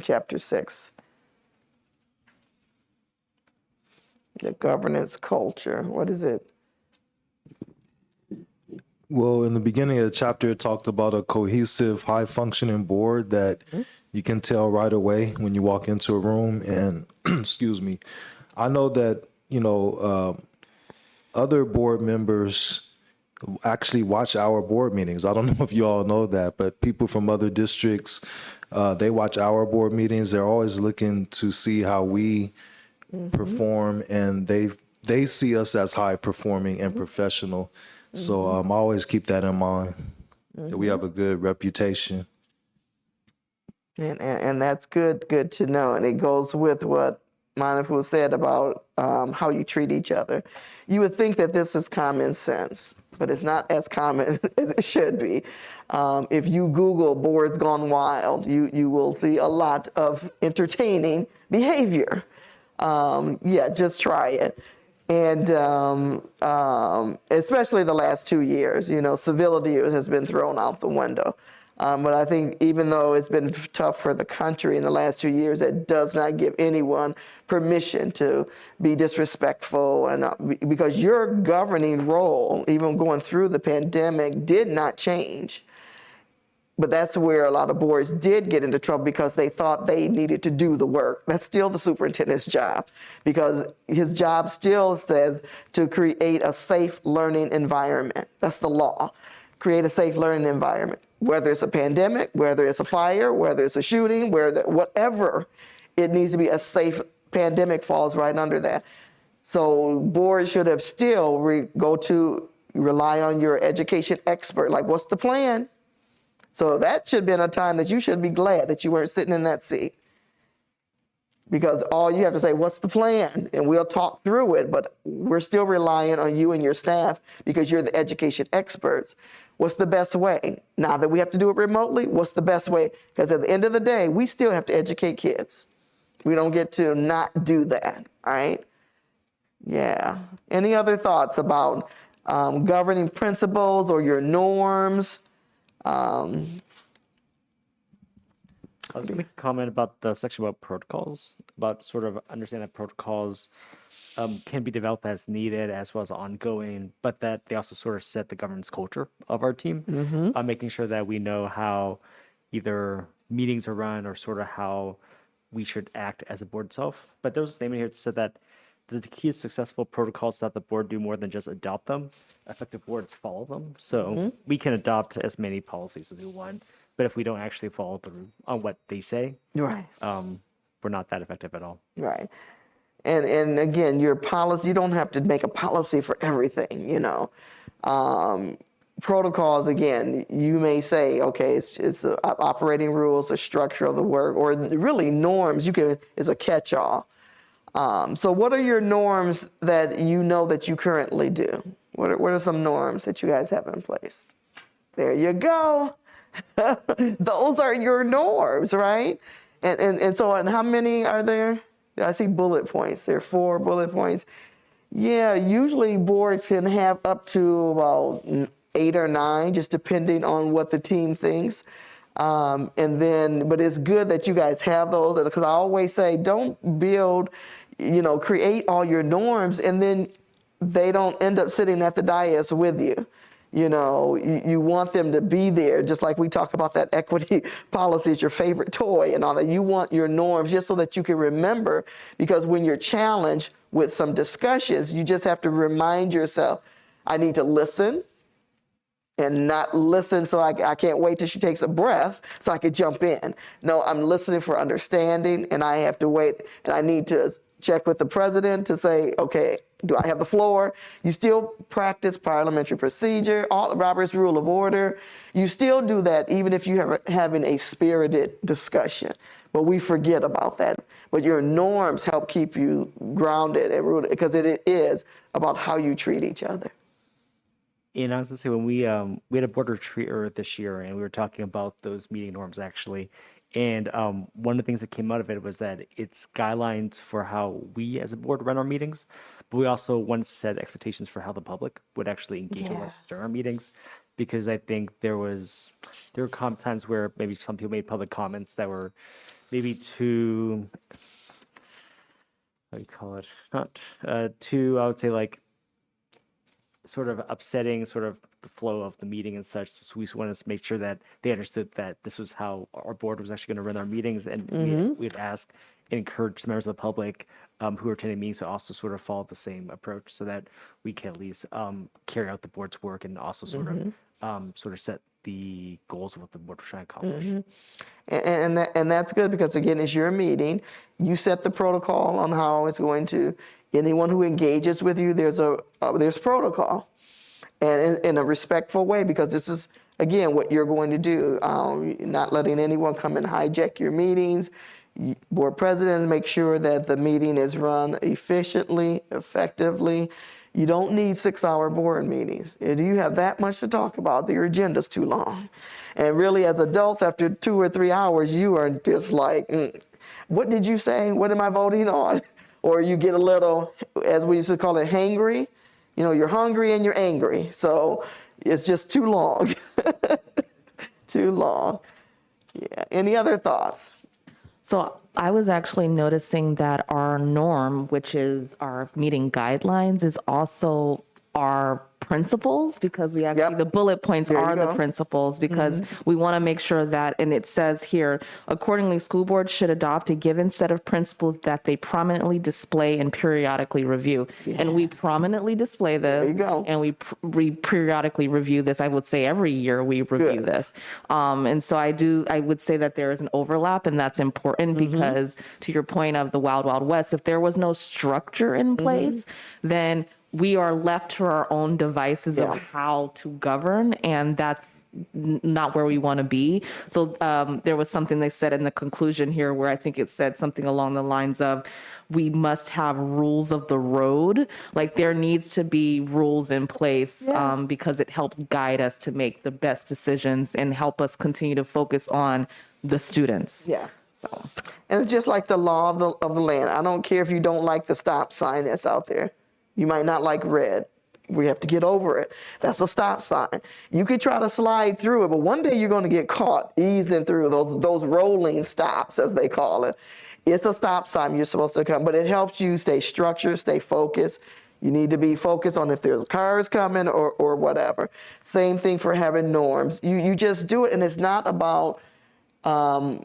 chapter 6? The governance culture. What is it? Well, in the beginning of the chapter, it talked about a cohesive, high-functioning board that you can tell right away when you walk into a room. And excuse me, I know that other board members actually watch our board meetings. I don't know if you all know that, but people from other districts, they watch our board meetings. They're always looking to see how we perform, and they see us as high performing and professional. So I always keep that in mind, that we have a good reputation. And that's good to know. And it goes with what Monica said about how you treat each other. You would think that this is common sense, but it's not as common as it should be. If you Google boards gone wild, you will see a lot of entertaining behavior. Just try it. And especially the last 2 years, civility has been thrown out the window. But I think even though it's been tough for the country in the last 2 years, it does not give anyone permission to be disrespectful. And because your governing role, even going through the pandemic, did not change. But that's where a lot of boards did get into trouble because they thought they needed to do the work. That's still the superintendent's job, because his job still says to create a safe learning environment. That's the law. Create a safe learning environment. Whether it's a pandemic, whether it's a fire, whether it's a shooting, whatever, it needs to be a safe. Pandemic falls right under that. So boards should have still rely on your education expert. Like, what's the plan? So that should have been a time that you should be glad that you weren't sitting in that seat. Because all you have to say, what's the plan? And we'll talk through it, but we're still relying on you and your staff because you're the education experts. What's the best way? Now that we have to do it remotely, what's the best way? Because at the end of the day, we still have to educate kids. We don't get to not do that, all right? Yeah. Any other thoughts about governing principles or your norms? I was going to make a comment about the section about protocols, about sort of understanding that protocols can be developed as needed as well as ongoing, but that they also sort of set the governance culture of our team, making sure that we know how either meetings are run or sort of how we should act as a board itself. But there was a statement here that said that the key is successful protocols that the board do more than just adopt them. Effective boards follow them. So we can adopt as many policies as we want, but if we don't actually follow through on what they say, Right. were not that effective at all. Right. And again, your policy, you don't have to make a policy for everything, protocols, again, you may say, okay, it's the operating rules, the structure of the work, or really norms, is a catch-all. So what are your norms that that you currently do? What are some norms that you guys have in place? There you go. Those are your norms, right? And how many are there? I see bullet points. There are 4 bullet points. Yeah, usually boards can have up to about 8 or 9, just depending on what the team thinks. But it's good that you guys have those, because I always say, don't build, create all your norms, and then they don't end up sitting at the dais with you. You want them to be there, just like we talk about that equity policy is your favorite toy and all that. You want your norms just so that you can remember, because when you're challenged with some discussions, you just have to remind yourself, I need to listen, and not listen so I can't wait till she takes a breath so I could jump in. No, I'm listening for understanding, and I have to wait, and I need to check with the president to say, okay, do I have the floor? You still practice parliamentary procedure, all Robert's Rule of Order. You still do that even if you are having a spirited discussion. But we forget about that. But your norms help keep you grounded and rooted, because it is about how you treat each other. And I was gonna say, when we had a board retreat this year, and we were talking about those meeting norms actually, and one of the things that came out of it was that it's guidelines for how we as a board run our meetings, but we also once set expectations for how the public would actually engage with us during our meetings, because I think there were times where maybe some people made public comments that were maybe too, how do you call it, not too, I would say, like, sort of upsetting sort of the flow of the meeting and such. So we wanted to make sure that they understood that this was how our board was actually going to run our meetings, and we'd ask and encourage members of the public who are attending meetings to also sort of follow the same approach, so that we can at least carry out the board's work, and also sort of set the goals of what the board was trying to accomplish. And that's good, because again, it's your meeting. You set the protocol on how it's going to. Anyone who engages with you, there's protocol, and in a respectful way, because this is, again, what you're going to do. Not letting anyone come and hijack your meetings. Board presidents make sure that the meeting is run efficiently, effectively. You don't need 6-hour board meetings. If you have that much to talk about, your agenda's too long. And really, as adults, after 2 or 3 hours, you are just like, what did you say? What am I voting on? Or you get a little, as we used to call it, hangry. You're hungry and you're angry. So it's just too long. Too long. Yeah. Any other thoughts? So I was actually noticing that our norm, which is our meeting guidelines, is also our principles, because we actually, the bullet points are the principles, because we want to make sure that, and it says here, accordingly, school boards should adopt a given set of principles that they prominently display and periodically review. And we prominently display this, and we periodically review this. I would say every year we review this. And so I would say that there is an overlap, and that's important, because to your point of the Wild Wild West, if there was no structure in place, then we are left to our own devices of how to govern, and that's not where we want to be. So there was something they said in the conclusion here where I think it said something along the lines of, we must have rules of the road. Like, there needs to be rules in place because it helps guide us to make the best decisions and help us continue to focus on the students. So, and it's just like the law of the land. I don't care if you don't like the stop sign that's out there. You might not like red. We have to get over it. That's a stop sign. You could try to slide through it, but one day you're going to get caught easing through those rolling stops, as they call it. It's a stop sign. You're supposed to come, but it helps you stay structured, stay focused. You need to be focused on if there's cars coming or whatever. Same thing for having norms. You just do it, and it's not about we're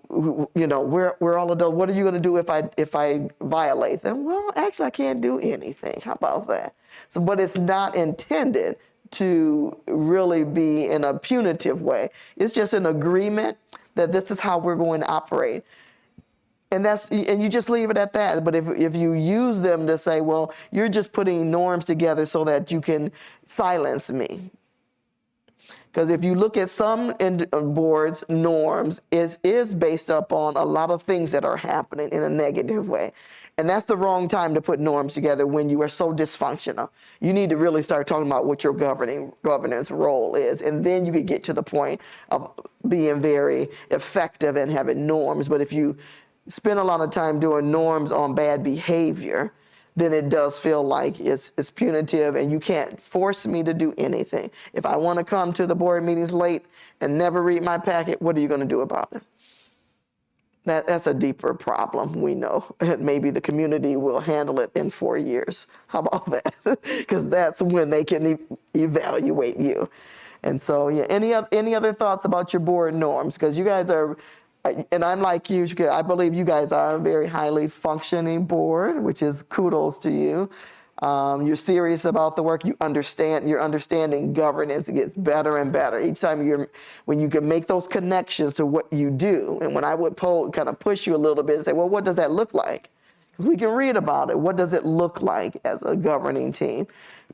all adults. What are you going to do if I violate them? Well, actually, I can't do anything. How about that? So, but it's not intended to really be in a punitive way. It's just an agreement that this is how we're going to operate. and you just leave it at that. But if you use them to say, well, you're just putting norms together so that you can silence me. Because if you look at some boards' norms, it is based upon a lot of things that are happening in a negative way. And that's the wrong time to put norms together when you are so dysfunctional. You need to really start talking about what your governance role is. And then you could get to the point of being very effective and having norms. But if you spend a lot of time doing norms on bad behavior, then it does feel like it's punitive, and you can't force me to do anything. If I want to come to the board meetings late and never read my packet, what are you going to do about it? That's a deeper problem, we know. And maybe the community will handle it in 4 years. How about that? Because that's when they can evaluate you. And so, yeah, any other thoughts about your board norms? Because you guys are, and I'm like you, I believe you guys are a very highly functioning board, which is kudos to you. You're serious about the work. You're understanding governance. It gets better and better each time when you can make those connections to what you do. And when I would kind of push you a little bit and say, well, what does that look like? Because we can read about it. What does it look like as a governing team?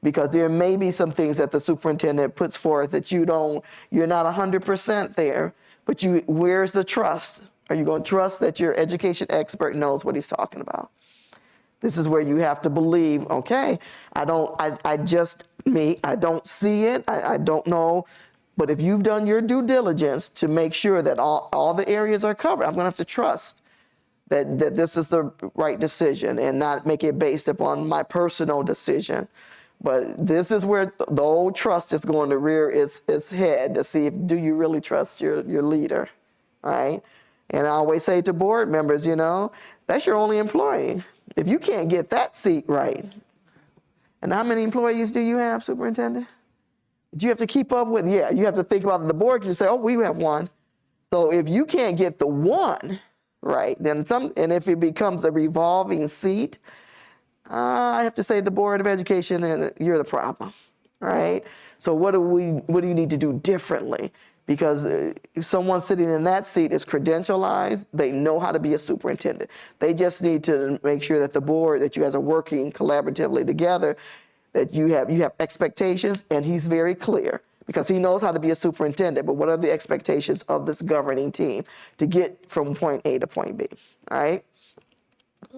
Because there may be some things that the superintendent puts forth that you're not 100% there. But where's the trust? Are you going to trust that your education expert knows what he's talking about? This is where you have to believe, okay, I don't see it, I don't know. But if you've done your due diligence to make sure that all the areas are covered, I'm going to have to trust that this is the right decision and not make it based upon my personal decision. But this is where the old trust is going to rear its head to see do you really trust your leader, right? And I always say to board members, that's your only employee. If you can't get that seat right, and how many employees do you have, superintendent? Do you have to keep up with? Yeah, you have to think about the board. You say, oh, we have one. So if you can't get the one right, then and if it becomes a revolving seat, I have to say the Board of Education, and you're the problem, right? So what do you need to do differently? Because if someone sitting in that seat is credentialized, they know how to be a superintendent. They just need to make sure that the board, that you guys are working collaboratively together, that you have expectations, and he's very clear because he knows how to be a superintendent, but what are the expectations of this governing team to get from point A to point B, all right?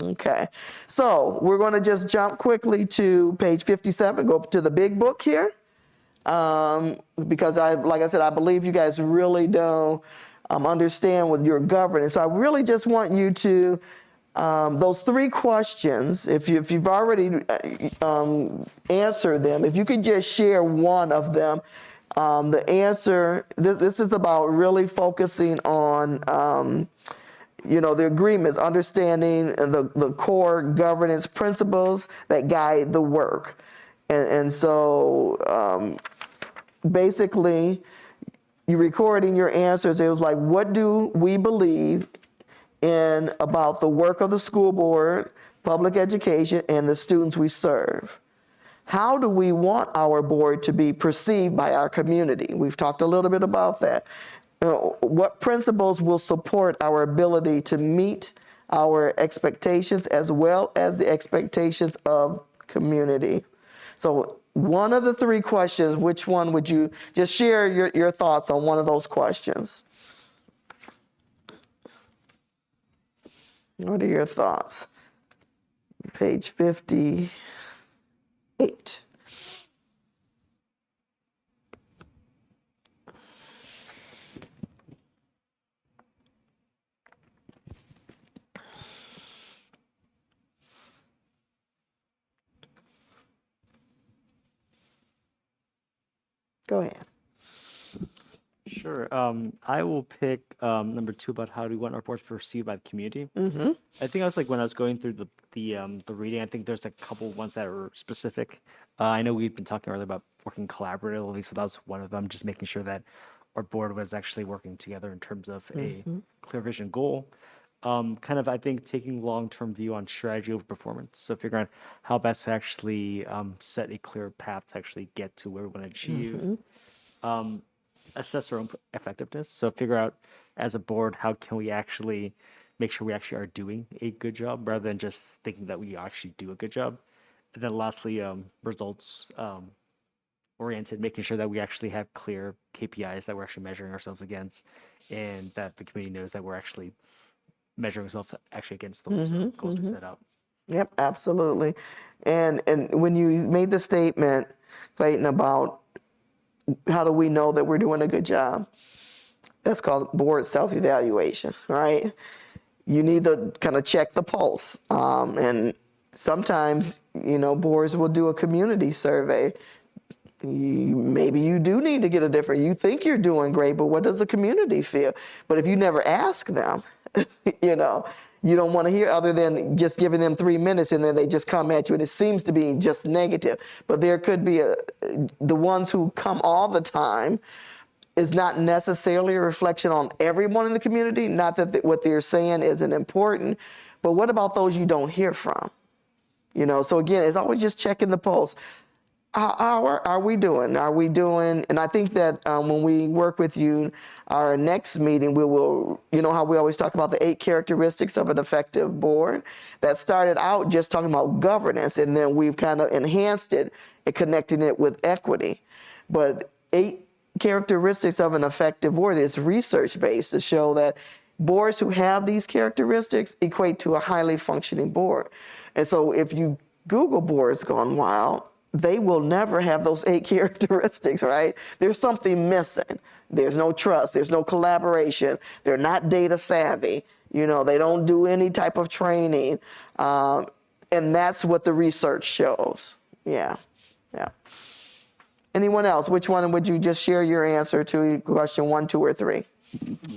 Okay, so we're going to just jump quickly to page 57, go to the big book here, because like I said, I believe you guys really don't understand with your governance. So I really just want you to, those 3 questions, if you've already answered them, if you could just share one of them. The answer, this is about really focusing on the agreements, understanding the core governance principles that guide the work. And so basically, you're recording your answers. It was like, what do we believe in about the work of the school board, public education, and the students we serve? How do we want our board to be perceived by our community? We've talked a little bit about that. What principles will support our ability to meet our expectations as well as the expectations of community? So one of the 3 questions, which one would you just share your thoughts on one of those questions? What are your thoughts? Page 58. Go ahead. Sure. I will pick number 2 about how do we want our boards perceived by the community. I think I was when I was going through the reading, I think there's a couple ones that are specific. I know we've been talking earlier about working collaboratively, so that was one of them. Just making sure that our board was actually working together in terms of a clear vision goal. I think taking long-term view on strategy over performance. So figuring out how best to actually set a clear path to actually get to where we want to achieve. Assess our own effectiveness. So figure out as a board, how can we actually make sure we actually are doing a good job rather than just thinking that we actually do a good job. And then lastly, results oriented, making sure that we actually have clear KPIs that we're actually measuring ourselves against, and that the community knows that we're actually measuring ourselves actually against those goals we set out. Yep, absolutely. And when you made the statement, Clayton, about how do we know that we're doing a good job? That's called board self-evaluation, right? You need to kind of check the pulse. And sometimes, boards will do a community survey. Maybe you do need to get a different, you think you're doing great, but what does the community feel? But if you never ask them, you don't want to hear other than just giving them 3 minutes and then they just come at you and it seems to be just negative. But there could be the ones who come all the time is not necessarily a reflection on everyone in the community. Not that what they're saying isn't important, but what about those you don't hear from? So again, it's always just checking the pulse. How are we doing? Are we doing? And I think that when we work with you, our next meeting, we will, how we always talk about the 8 characteristics of an effective board. That started out just talking about governance, and then we've kind of enhanced it and connecting it with equity. But 8 characteristics of an effective board is research-based to show that boards who have these characteristics equate to a highly functioning board. And so if you Google boards gone wild, they will never have those 8 characteristics, right? There's something missing. There's no trust. There's no collaboration. They're not data savvy. They don't do any type of training. And that's what the research shows. Yeah. Anyone else? Which one would you just share your answer to question 1, 2, or 3?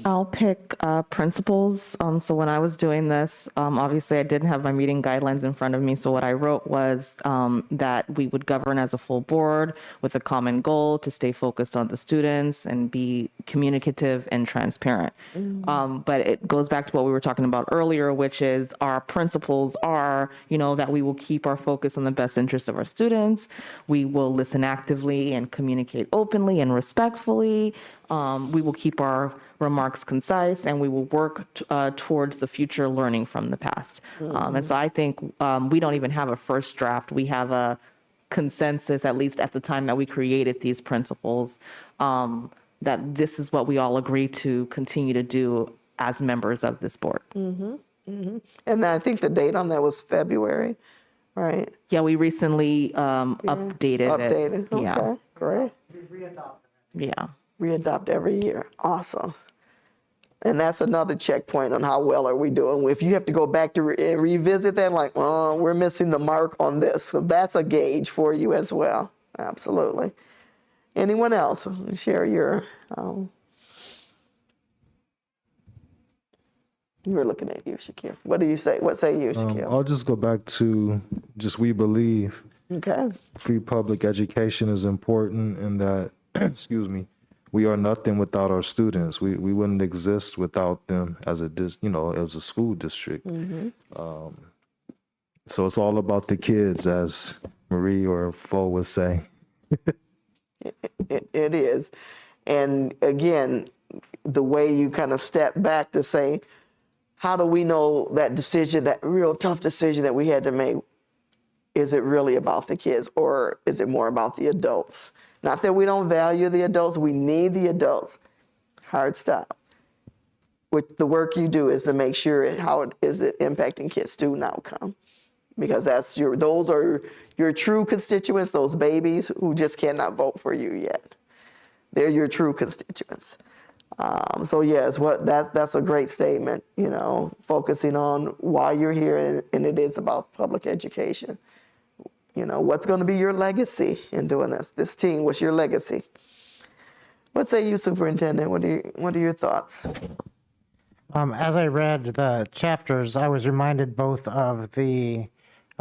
I'll pick principles. So when I was doing this, obviously I didn't have my meeting guidelines in front of me. So what I wrote was that we would govern as a full board with a common goal to stay focused on the students and be communicative and transparent. But it goes back to what we were talking about earlier, which is our principles are, that we will keep our focus on the best interests of our students. We will listen actively and communicate openly and respectfully. We will keep our remarks concise, and we will work towards the future, learning from the past. And so I think we don't even have a first draft. We have a consensus, at least at the time that we created these principles, that this is what we all agree to continue to do as members of this board. And I think the date on that was February, right? Yeah, we recently updated it. Updated. Okay, Yeah. great. Yeah. Readopt every year. Awesome. And that's another checkpoint on how well are we doing. If you have to go back to revisit that, like, oh, we're missing the mark on this. So that's a gauge for you as well. Absolutely. Anyone else? Share your, we're looking at you, Shakir. What do you say? What say you, Shakir? I'll just go back to just we believe Okay. free public education is important and that, excuse me, we are nothing without our students. We wouldn't exist without them as as a school district. So it's all about the kids, as Marie or Fo would say. It is. And again, the way you kind of step back to say, how do we know that decision, that real tough decision that we had to make, is it really about the kids or is it more about the adults? Not that we don't value the adults, we need the adults. Hard stop. With the work you do is to make sure how it is it impacting kids' student outcome. Because those are your true constituents, those babies who just cannot vote for you yet. They're your true constituents. So yes, that's a great statement, focusing on why you're here, and it is about public education. What's going to be your legacy in doing this team? What's your legacy? What say you, Superintendent? What are your thoughts? As I read the chapters, I was reminded both of the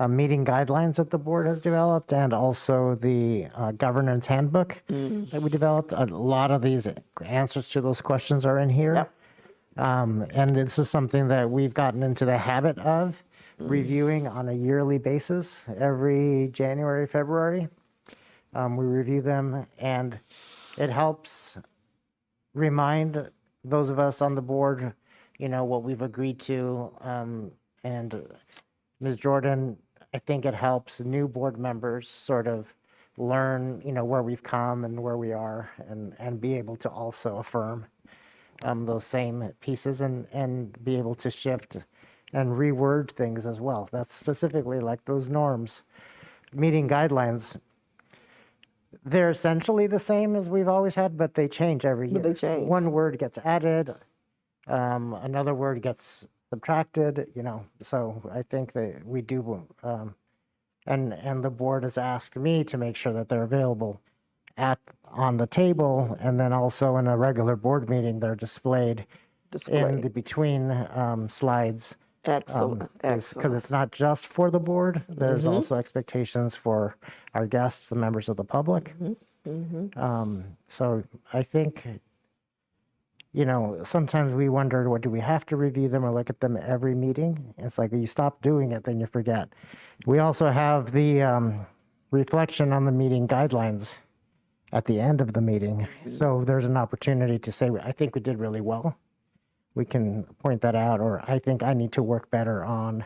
meeting guidelines that the board has developed and also the governance handbook that we developed. A lot of these answers to those questions are in here. Yep. And this is something that we've gotten into the habit of reviewing on a yearly basis. Every January, February, we review them, and it helps remind those of us on the board what we've agreed to. And Ms. Jordan, I think it helps new board members sort of learn, where we've come and where we are, and be able to also affirm those same pieces, and be able to shift and reword things as well. That's specifically like those norms, meeting guidelines. They're essentially the same as we've always had, but they change every year. But they change. One word gets added, another word gets subtracted, so I think that we do, and the board has asked me to make sure that they're available on the table, and then also in a regular board meeting, they're displayed in the between slides. Excellent. Because it's not just for the board, there's also expectations for our guests, the members of the public. So I think, sometimes we wonder, what do we have to review them or look at them every meeting? It's like, you stop doing it, then you forget. We also have the reflection on the meeting guidelines at the end of the meeting. So there's an opportunity to say, I think we did really well. We can point that out, or I think I need to work better on.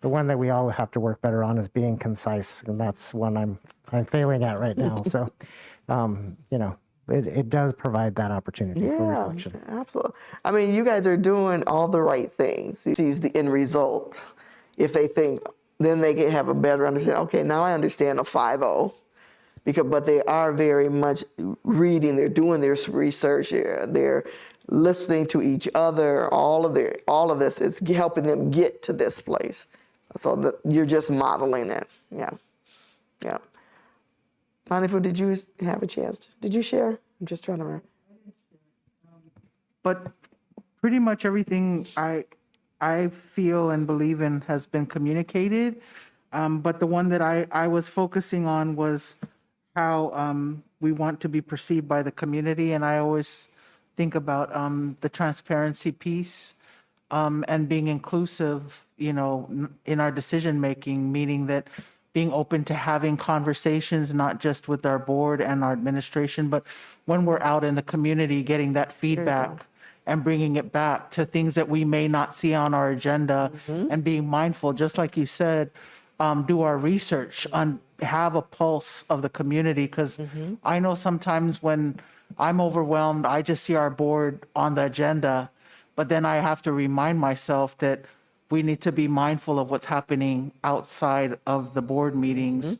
The one that we all have to work better on is being concise, and that's one I'm failing at right now. So, it does provide that opportunity for reflection. Absolutely. I mean, you guys are doing all the right things. He sees the end result. If they think, then they can have a better understanding. Okay, now I understand a 5-0. But they are very much reading. They're doing their research here. They're listening to each other. All of this is helping them get to this place. So you're just modeling it. Yeah. Monica, did you have a chance? Did you share? I'm just trying to remember. But pretty much everything I feel and believe in has been communicated. But the one that I was focusing on was how we want to be perceived by the community. And I always think about the transparency piece and being inclusive, in our decision making, meaning that being open to having conversations, not just with our board and our administration, but when we're out in the community, getting that feedback and bringing it back to things that we may not see on our agenda, and being mindful, just like you said, do our research on, have a pulse of the community. Because I know sometimes when I'm overwhelmed, I just see our board on the agenda, but then I have to remind myself that we need to be mindful of what's happening outside of the board meetings,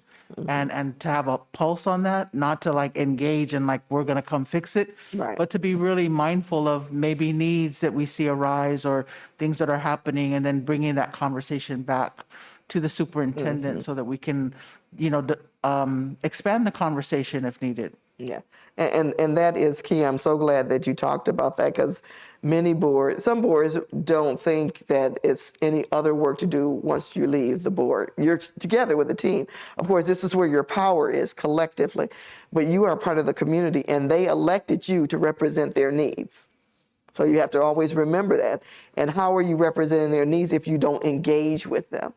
and to have a pulse on that, not to like engage and like, we're going to come fix it, Right. but to be really mindful of maybe needs that we see arise or things that are happening, and then bringing that conversation back to the superintendent so that we can, expand the conversation if needed. Yeah, and that is key. I'm so glad that you talked about that, because some boards don't think that it's any other work to do once you leave the board. You're together with the team. Of course, this is where your power is collectively, but you are part of the community, and they elected you to represent their needs. So you have to always remember that. And how are you representing their needs if you don't engage with them?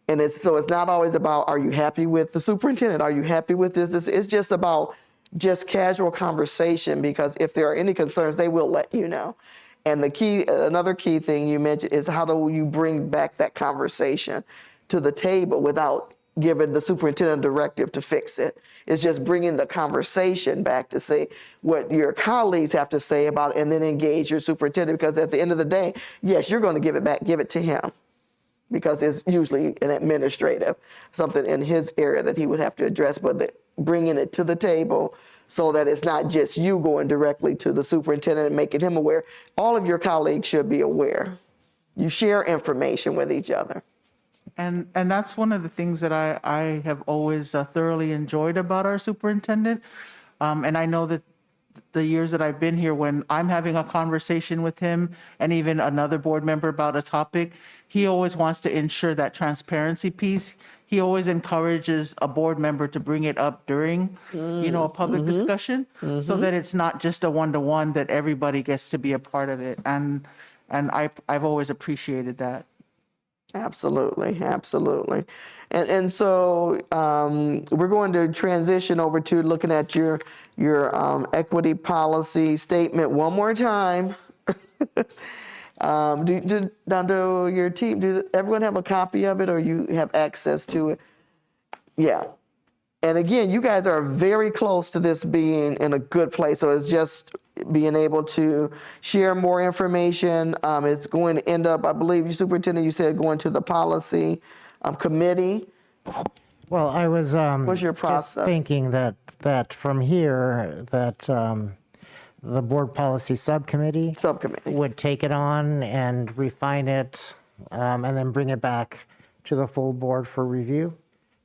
And it's not always about, are you happy with the superintendent? Are you happy with this? It's just about just casual conversation, because if there are any concerns, they will let you know. And another key thing you mentioned is, how do you bring back that conversation to the table without giving the superintendent a directive to fix it? It's just bringing the conversation back to say what your colleagues have to say about it, and then engage your superintendent, because at the end of the day, yes, you're going to give it back, give it to him, because it's usually an administrative, something in his area that he would have to address, but bringing it to the table so that it's not just you going directly to the superintendent and making him aware. All of your colleagues should be aware. You share information with each other. And that's one of the things that I have always thoroughly enjoyed about our superintendent. And I know that the years that I've been here, when I'm having a conversation with him and even another board member about a topic, he always wants to ensure that transparency piece. He always encourages a board member to bring it up during, a public discussion, so that it's not just a one-to-one, that everybody gets to be a part of it. And I've always appreciated that. Absolutely. And so we're going to transition over to looking at your equity policy statement one more time. Now, do your team, do everyone have a copy of it, or you have access to it? Yeah. And again, you guys are very close to this being in a good place. So it's just being able to share more information. It's going to end up, I believe, you superintendent, you said going to the policy committee. Well, I was What's your just process? thinking that from here, that the board policy subcommittee would take it on and refine it, and then bring it back to the full board for review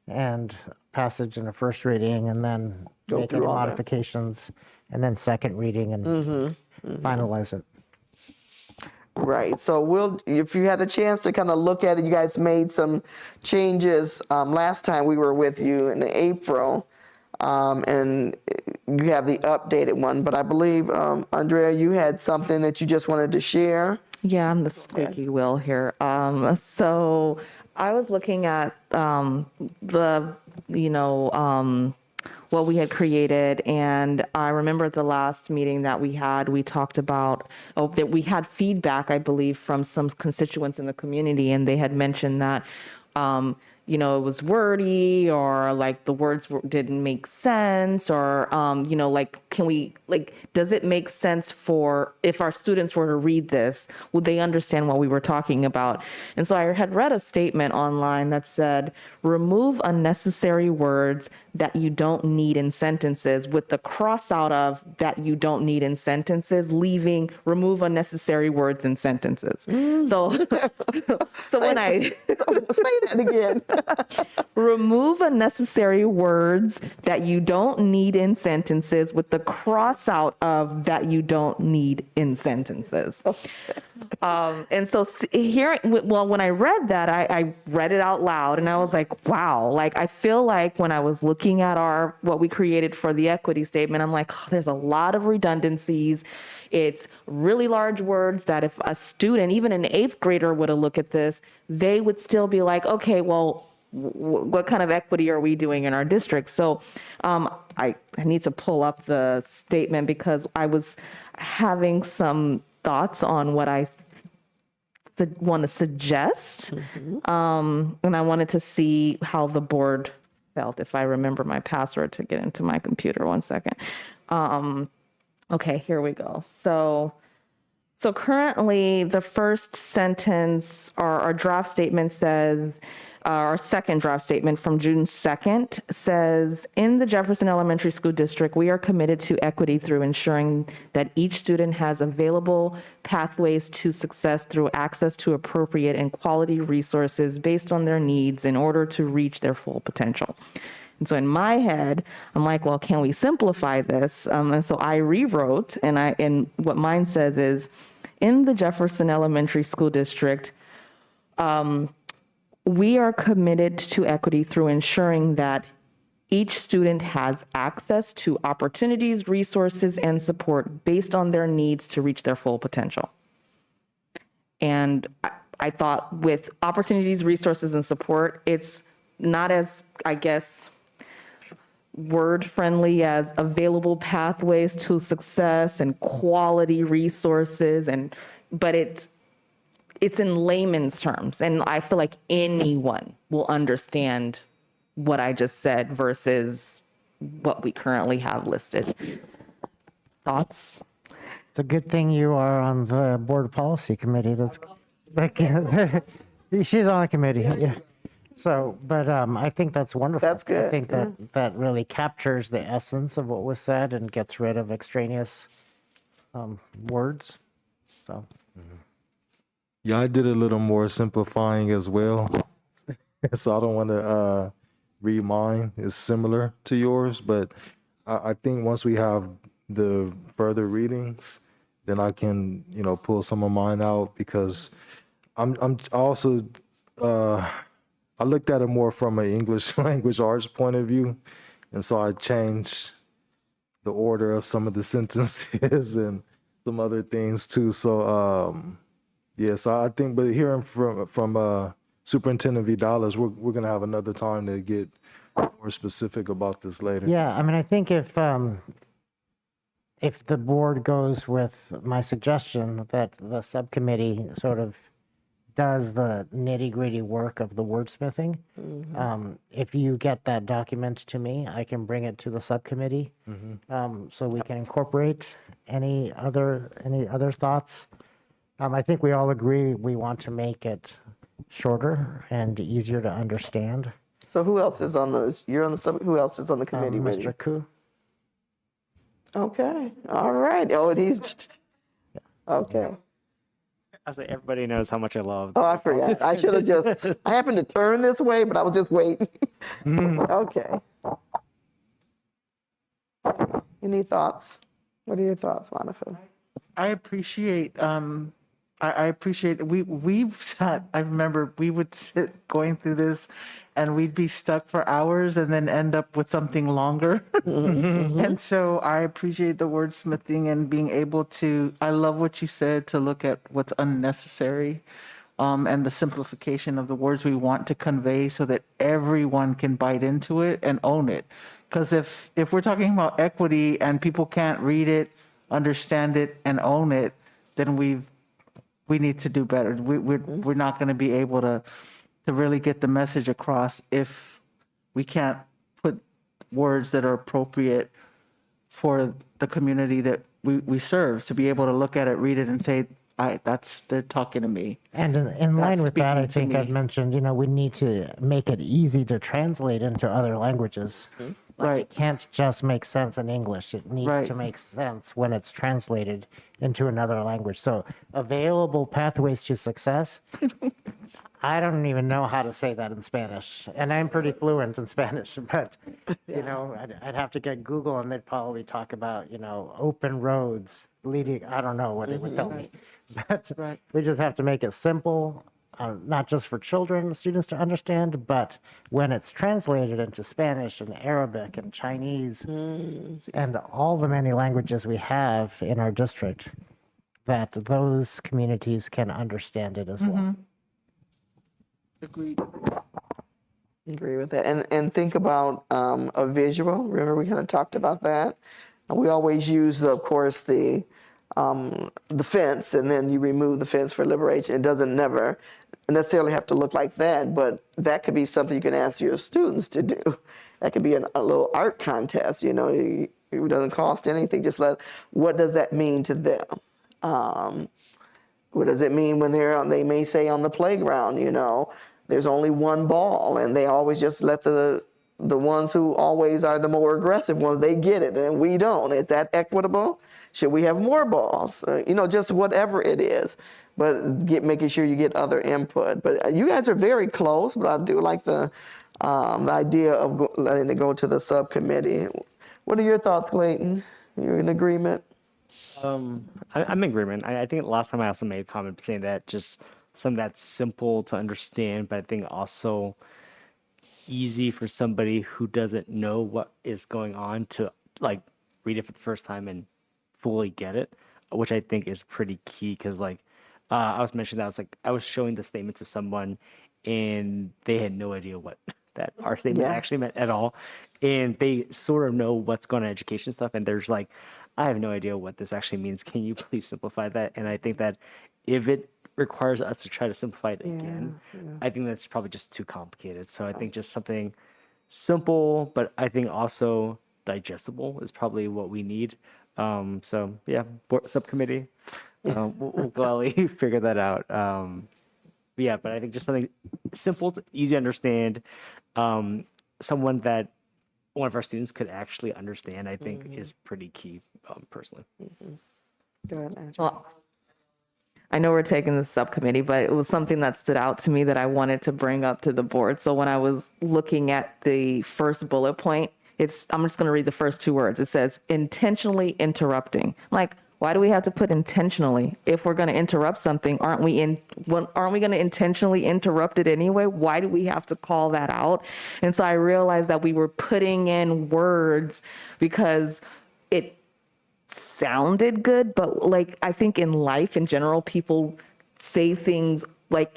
and passage in a first reading, and then Go make through any all that. modifications, and then second reading and finalize it. Right. So if you had a chance to kind of look at it, you guys made some changes last time we were with you in April, and you have the updated one. But I believe, Andrea, you had something that you just wanted to share. Yeah, I'm the squeaky wheel here. So I was looking at what we had created, and I remember the last meeting that we had, we talked about that we had feedback, I believe, from some constituents in the community, and they had mentioned that it was wordy, or like the words didn't make sense, or does it make sense for, if our students were to read this, would they understand what we were talking about? And so I had read a statement online that said, remove unnecessary words that you don't need in sentences, with the cross out of that you don't need in sentences, remove unnecessary words in sentences. So when I Say that again. remove unnecessary words that you don't need in sentences, with the cross out of that you don't need in sentences. And so when I read that, I read it out loud, and I was like, wow, like I feel like when I was looking at what we created for the equity statement, I'm like, there's a lot of redundancies. It's really large words that if a student, even an 8th grader, were to look at this, they would still be like, okay, well, what kind of equity are we doing in our district? So I need to pull up the statement, because I was having some thoughts on what I want to suggest. And I wanted to see how the board felt, if I remember my password to get into my computer. 1 second. Okay, here we go. So currently the first sentence, our draft statement says, our second draft statement from June 2nd says, in the Jefferson Elementary School District, we are committed to equity through ensuring that each student has available pathways to success through access to appropriate and quality resources based on their needs in order to reach their full potential. And so in my head, I'm like, well, can we simplify this? And so I rewrote, and what mine says is, in the Jefferson Elementary School District, we are committed to equity through ensuring that each student has access to opportunities, resources, and support based on their needs to reach their full potential. And I thought, with opportunities, resources, and support, it's not as, I guess, word friendly as available pathways to success and quality resources, but it's in layman's terms, and I feel like anyone will understand what I just said versus what we currently have listed. Thoughts? It's a good thing you are on the board policy committee. She's on the committee. Yeah. So, but I think that's wonderful. That's good, I think that really captures the essence of what was said and gets rid of extraneous words. So. Yeah, I did a little more simplifying as well. So I don't want to read mine. It's similar to yours, but I think once we have the further readings, then I can, pull some of mine out, because I'm also, I looked at it more from an English language arts point of view. And so I changed the order of some of the sentences and some other things too. So, yeah, so I think, but hearing from Superintendent Vidales, we're going to have another time to get more specific about this later. Yeah, I mean, I think if if the board goes with my suggestion that the subcommittee sort of does the nitty-gritty work of the wordsmithing, if you get that document to me, I can bring it to the subcommittee, so we can incorporate any other thoughts. I think we all agree we want to make it shorter and easier to understand. So who else is on the, you're on the sub, who else is on the committee? Wendy? Mr. Koo? Okay, all right. Oh, and he's, okay. I was like, everybody knows how much I love. Oh, I forgot. I should have just, I happened to turn this way, but I was just waiting. Okay. Any thoughts? What are your thoughts, Monica? I appreciate I appreciate we've sat, I remember we would sit going through this and we'd be stuck for hours and then end up with something longer. And so I appreciate the wordsmithing and being able to, I love what you said, to look at what's unnecessary, and the simplification of the words we want to convey so that everyone can bite into it and own it. Because if we're talking about equity and people can't read it, understand it, and own it, then we need to do better. We're not going to be able to really get the message across if we can't put words that are appropriate for the community that we serve, to be able to look at it, read it, and say, they're talking to me. And in line with that, I speaking think to I've me. mentioned, we need to make it easy to translate into other languages. Right. It can't just make sense in English. It needs Right. to make sense when it's translated into another language. So available pathways to success. I don't even know how to say that in Spanish, and I'm pretty fluent in Spanish, but I'd have to get Google and they'd probably talk about, open roads leading, I don't know what it would tell me. But Right. we just have to make it simple, not just for children, students to understand, but when it's translated into Spanish and Arabic and Chinese and all the many languages we have in our district, that those communities can understand it as well. Agreed. Agree with that. And think about a visual. Remember, we kind of talked about that. And we always use, of course, the fence, and then you remove the fence for liberation. It doesn't never necessarily have to look like that, but that could be something you can ask your students to do. That could be a little art contest. It doesn't cost anything. Just what does that mean to them? What does it mean when they may say on the playground, there's only one ball, and they always just let the ones who always are the more aggressive ones, they get it and we don't. Is that equitable? Should we have more balls? Just whatever it is, but making sure you get other input. But you guys are very close, but I do like the idea of letting it go to the subcommittee. What are your thoughts, Clayton? You're in agreement? I'm in agreement. I think last time I also made a comment saying that just something that's simple to understand, but I think also easy for somebody who doesn't know what is going on to read it for the first time and fully get it, which I think is pretty key. Because I was mentioning that I was showing the statement to someone and they had no idea what that our statement actually meant at all, and they sort of know what's going on education stuff, and there's I have no idea what this actually means. Can you please simplify that? And I think that if it requires us to try to simplify it again, I think that's probably just too complicated. So I think just something simple, but I think also digestible is probably what we need. So yeah, subcommittee, we'll gladly figure that out. But I think just something simple, easy to understand, someone that one of our students could actually understand, I think is pretty key, personally. Go ahead, Angela. Well, I know we're taking the subcommittee, but it was something that stood out to me that I wanted to bring up to the board. So when I was looking at the first bullet point, I'm just going to read the first two words. It says intentionally interrupting. Why do we have to put intentionally? If we're going to interrupt something, aren't we going to intentionally interrupt it anyway? Why do we have to call that out? And so I realized that we were putting in words because it sounded good, but I think in life in general, people say things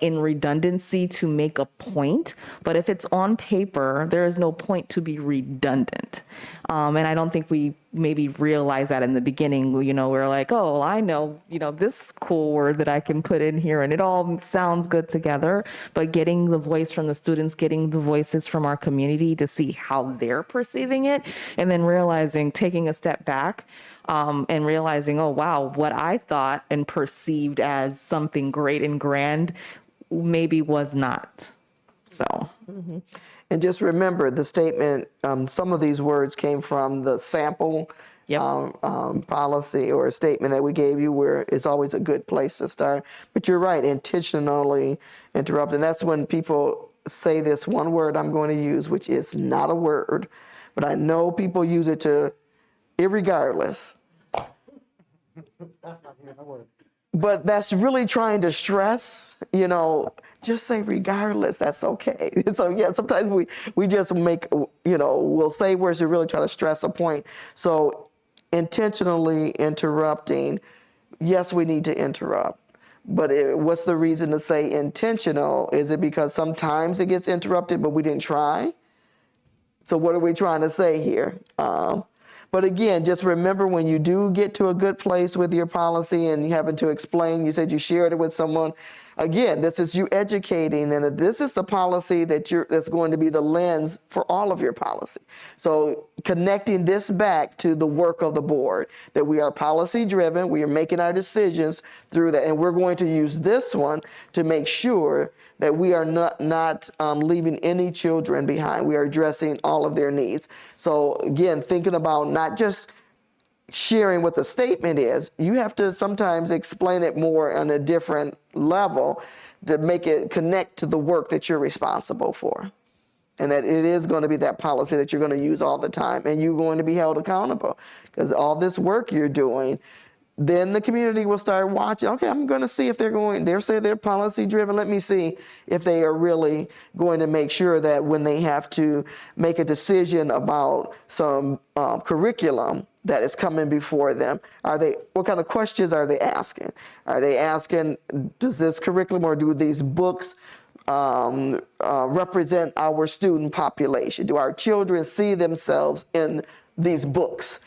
in redundancy to make a point. But if it's on paper, there is no point to be redundant. And I don't think we maybe realize that in the beginning. We're like, oh, well, I know, this cool word that I can put in here and it all sounds good together. But getting the voice from the students, getting the voices from our community to see how they're perceiving it, and then realizing, taking a step back and realizing, oh, wow, what I thought and perceived as something great and grand maybe was not. So. And just remember the statement, some of these words came from the sample Yep. policy or a statement that we gave you, where it's always a good place to start. But you're right, intentionally interrupt. And that's when people say this one word I'm going to use, which is not a word, but I know people use it to irregardless. That's not even a word. But that's really trying to stress, just say regardless, that's okay. So yeah, sometimes we just make, we'll say words to really try to stress a point. So intentionally interrupting, yes, we need to interrupt. But what's the reason to say intentional? Is it because sometimes it gets interrupted, but we didn't try? So what are we trying to say here? But again, just remember, when you do get to a good place with your policy and you having to explain, you said you shared it with someone. Again, this is you educating, and this is the policy that's going to be the lens for all of your policy. So connecting this back to the work of the board, that we are policy driven, we are making our decisions through that, and we're going to use this one to make sure that we are not leaving any children behind. We are addressing all of their needs. So again, thinking about not just sharing what the statement is, you have to sometimes explain it more on a different level to make it connect to the work that you're responsible for. And that it is going to be that policy that you're going to use all the time, and you're going to be held accountable, because all this work you're doing, then the community will start watching. Okay, I'm going to see if they're policy driven. Let me see if they are really going to make sure that when they have to make a decision about some curriculum that is coming before them, what kind of questions are they asking? Are they asking, does this curriculum or do these books represent our student population? Do our children see themselves in these books?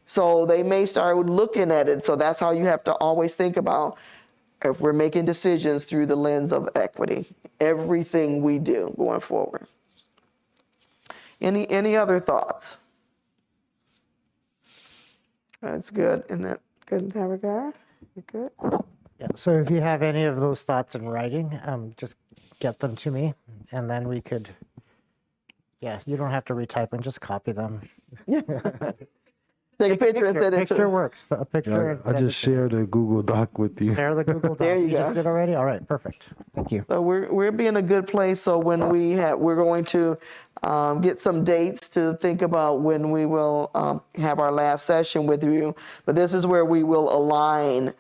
So they may start looking at it. So that's how you have to always think about, if we're making decisions through the lens of equity, everything we do going forward. Any other thoughts? That's good. Isn't that good in that regard? You good? Yeah, so if you have any of those thoughts in writing, just get them to me, and then we could, you don't have to retype and just copy them. Take a picture and send it to Picture works. A picture. I just shared a Google Doc with you. Share the Google Doc. There you just go. did already? All right, perfect. Thank you. So we're being a good place. So when we're going to get some dates to think about when we will have our last session with you. But this is where we will align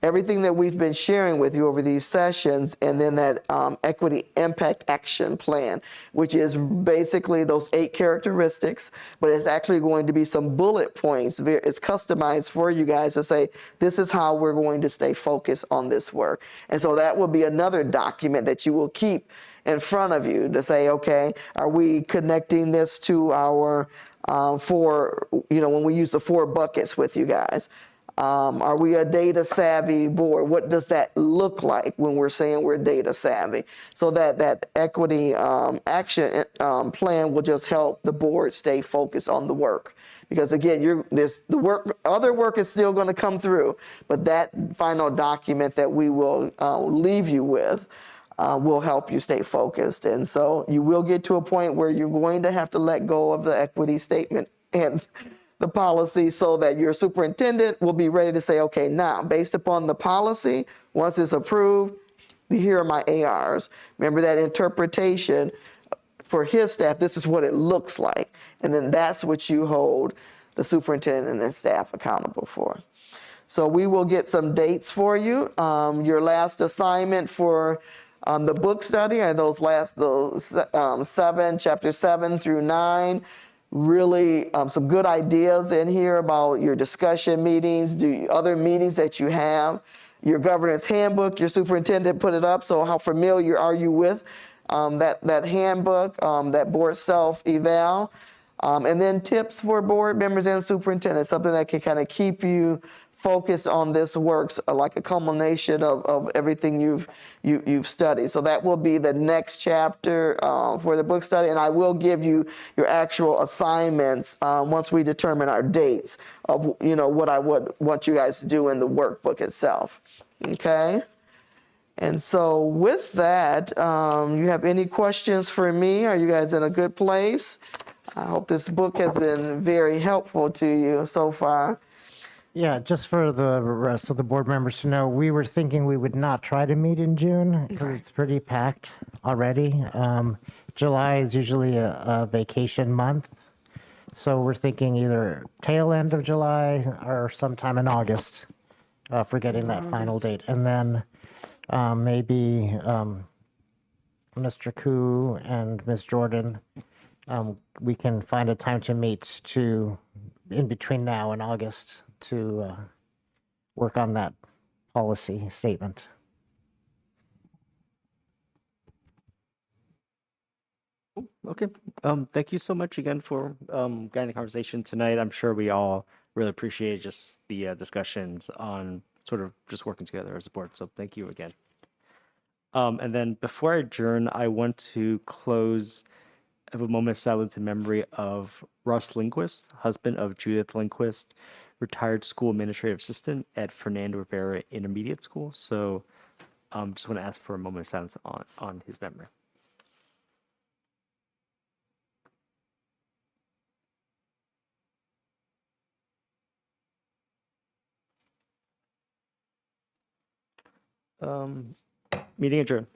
everything that we've been sharing with you over these sessions, and then that equity impact action plan, which is basically those 8 characteristics, but it's actually going to be some bullet points. It's customized for you guys to say, this is how we're going to stay focused on this work. And so that will be another document that you will keep in front of you to say, okay, are we connecting this to our when we use the 4 buckets with you guys? Are we a data savvy board? What does that look like when we're saying we're data savvy? So that equity action plan will just help the board stay focused on the work. Because again, other work is still going to come through, but that final document that we will leave you with will help you stay focused. And so you will get to a point where you're going to have to let go of the equity statement and the policy, so that your superintendent will be ready to say, okay, now based upon the policy, once it's approved, here are my ARs. Remember that interpretation for his staff, this is what it looks like. And then that's what you hold the superintendent and staff accountable for. So we will get some dates for you. Your last assignment for the book study are those chapter 7 through 9. Really some good ideas in here about your discussion meetings, other meetings that you have. Your governance handbook, your superintendent put it up, so how familiar are you with that handbook, that board self-eval? And then tips for board members and superintendents, something that can kind of keep you focused on this work, like a culmination of everything you've studied. So that will be the next chapter for the book study, and I will give you your actual assignments once we determine our dates of what I would want you guys to do in the workbook itself. Okay. And so with that, you have any questions for me? Are you guys in a good place? I hope this book has been very helpful to you so far. Yeah, just for the rest of the board members to know, we were thinking we would not try to meet in June because it's pretty packed already. July is usually a vacation month. So we're thinking either tail end of July or sometime in August for getting that final date. And then maybe Mr. Koo and Ms. Jordan, we can find a time to meet in between now and August to work on that policy statement. Okay. Thank you so much again for guiding the conversation tonight. I'm sure we all really appreciate just the discussions on sort of just working together as a board. So thank you again. And then before I adjourn, I want to close, have a moment of silence in memory of Russ Lindquist, husband of Judith Lindquist, retired school administrative assistant at Fernando Rivera Intermediate School. So just want to ask for a moment of silence on his memory. Meeting adjourned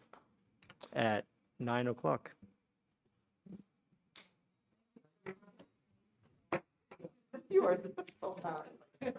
at 9 o'clock. You are so kind.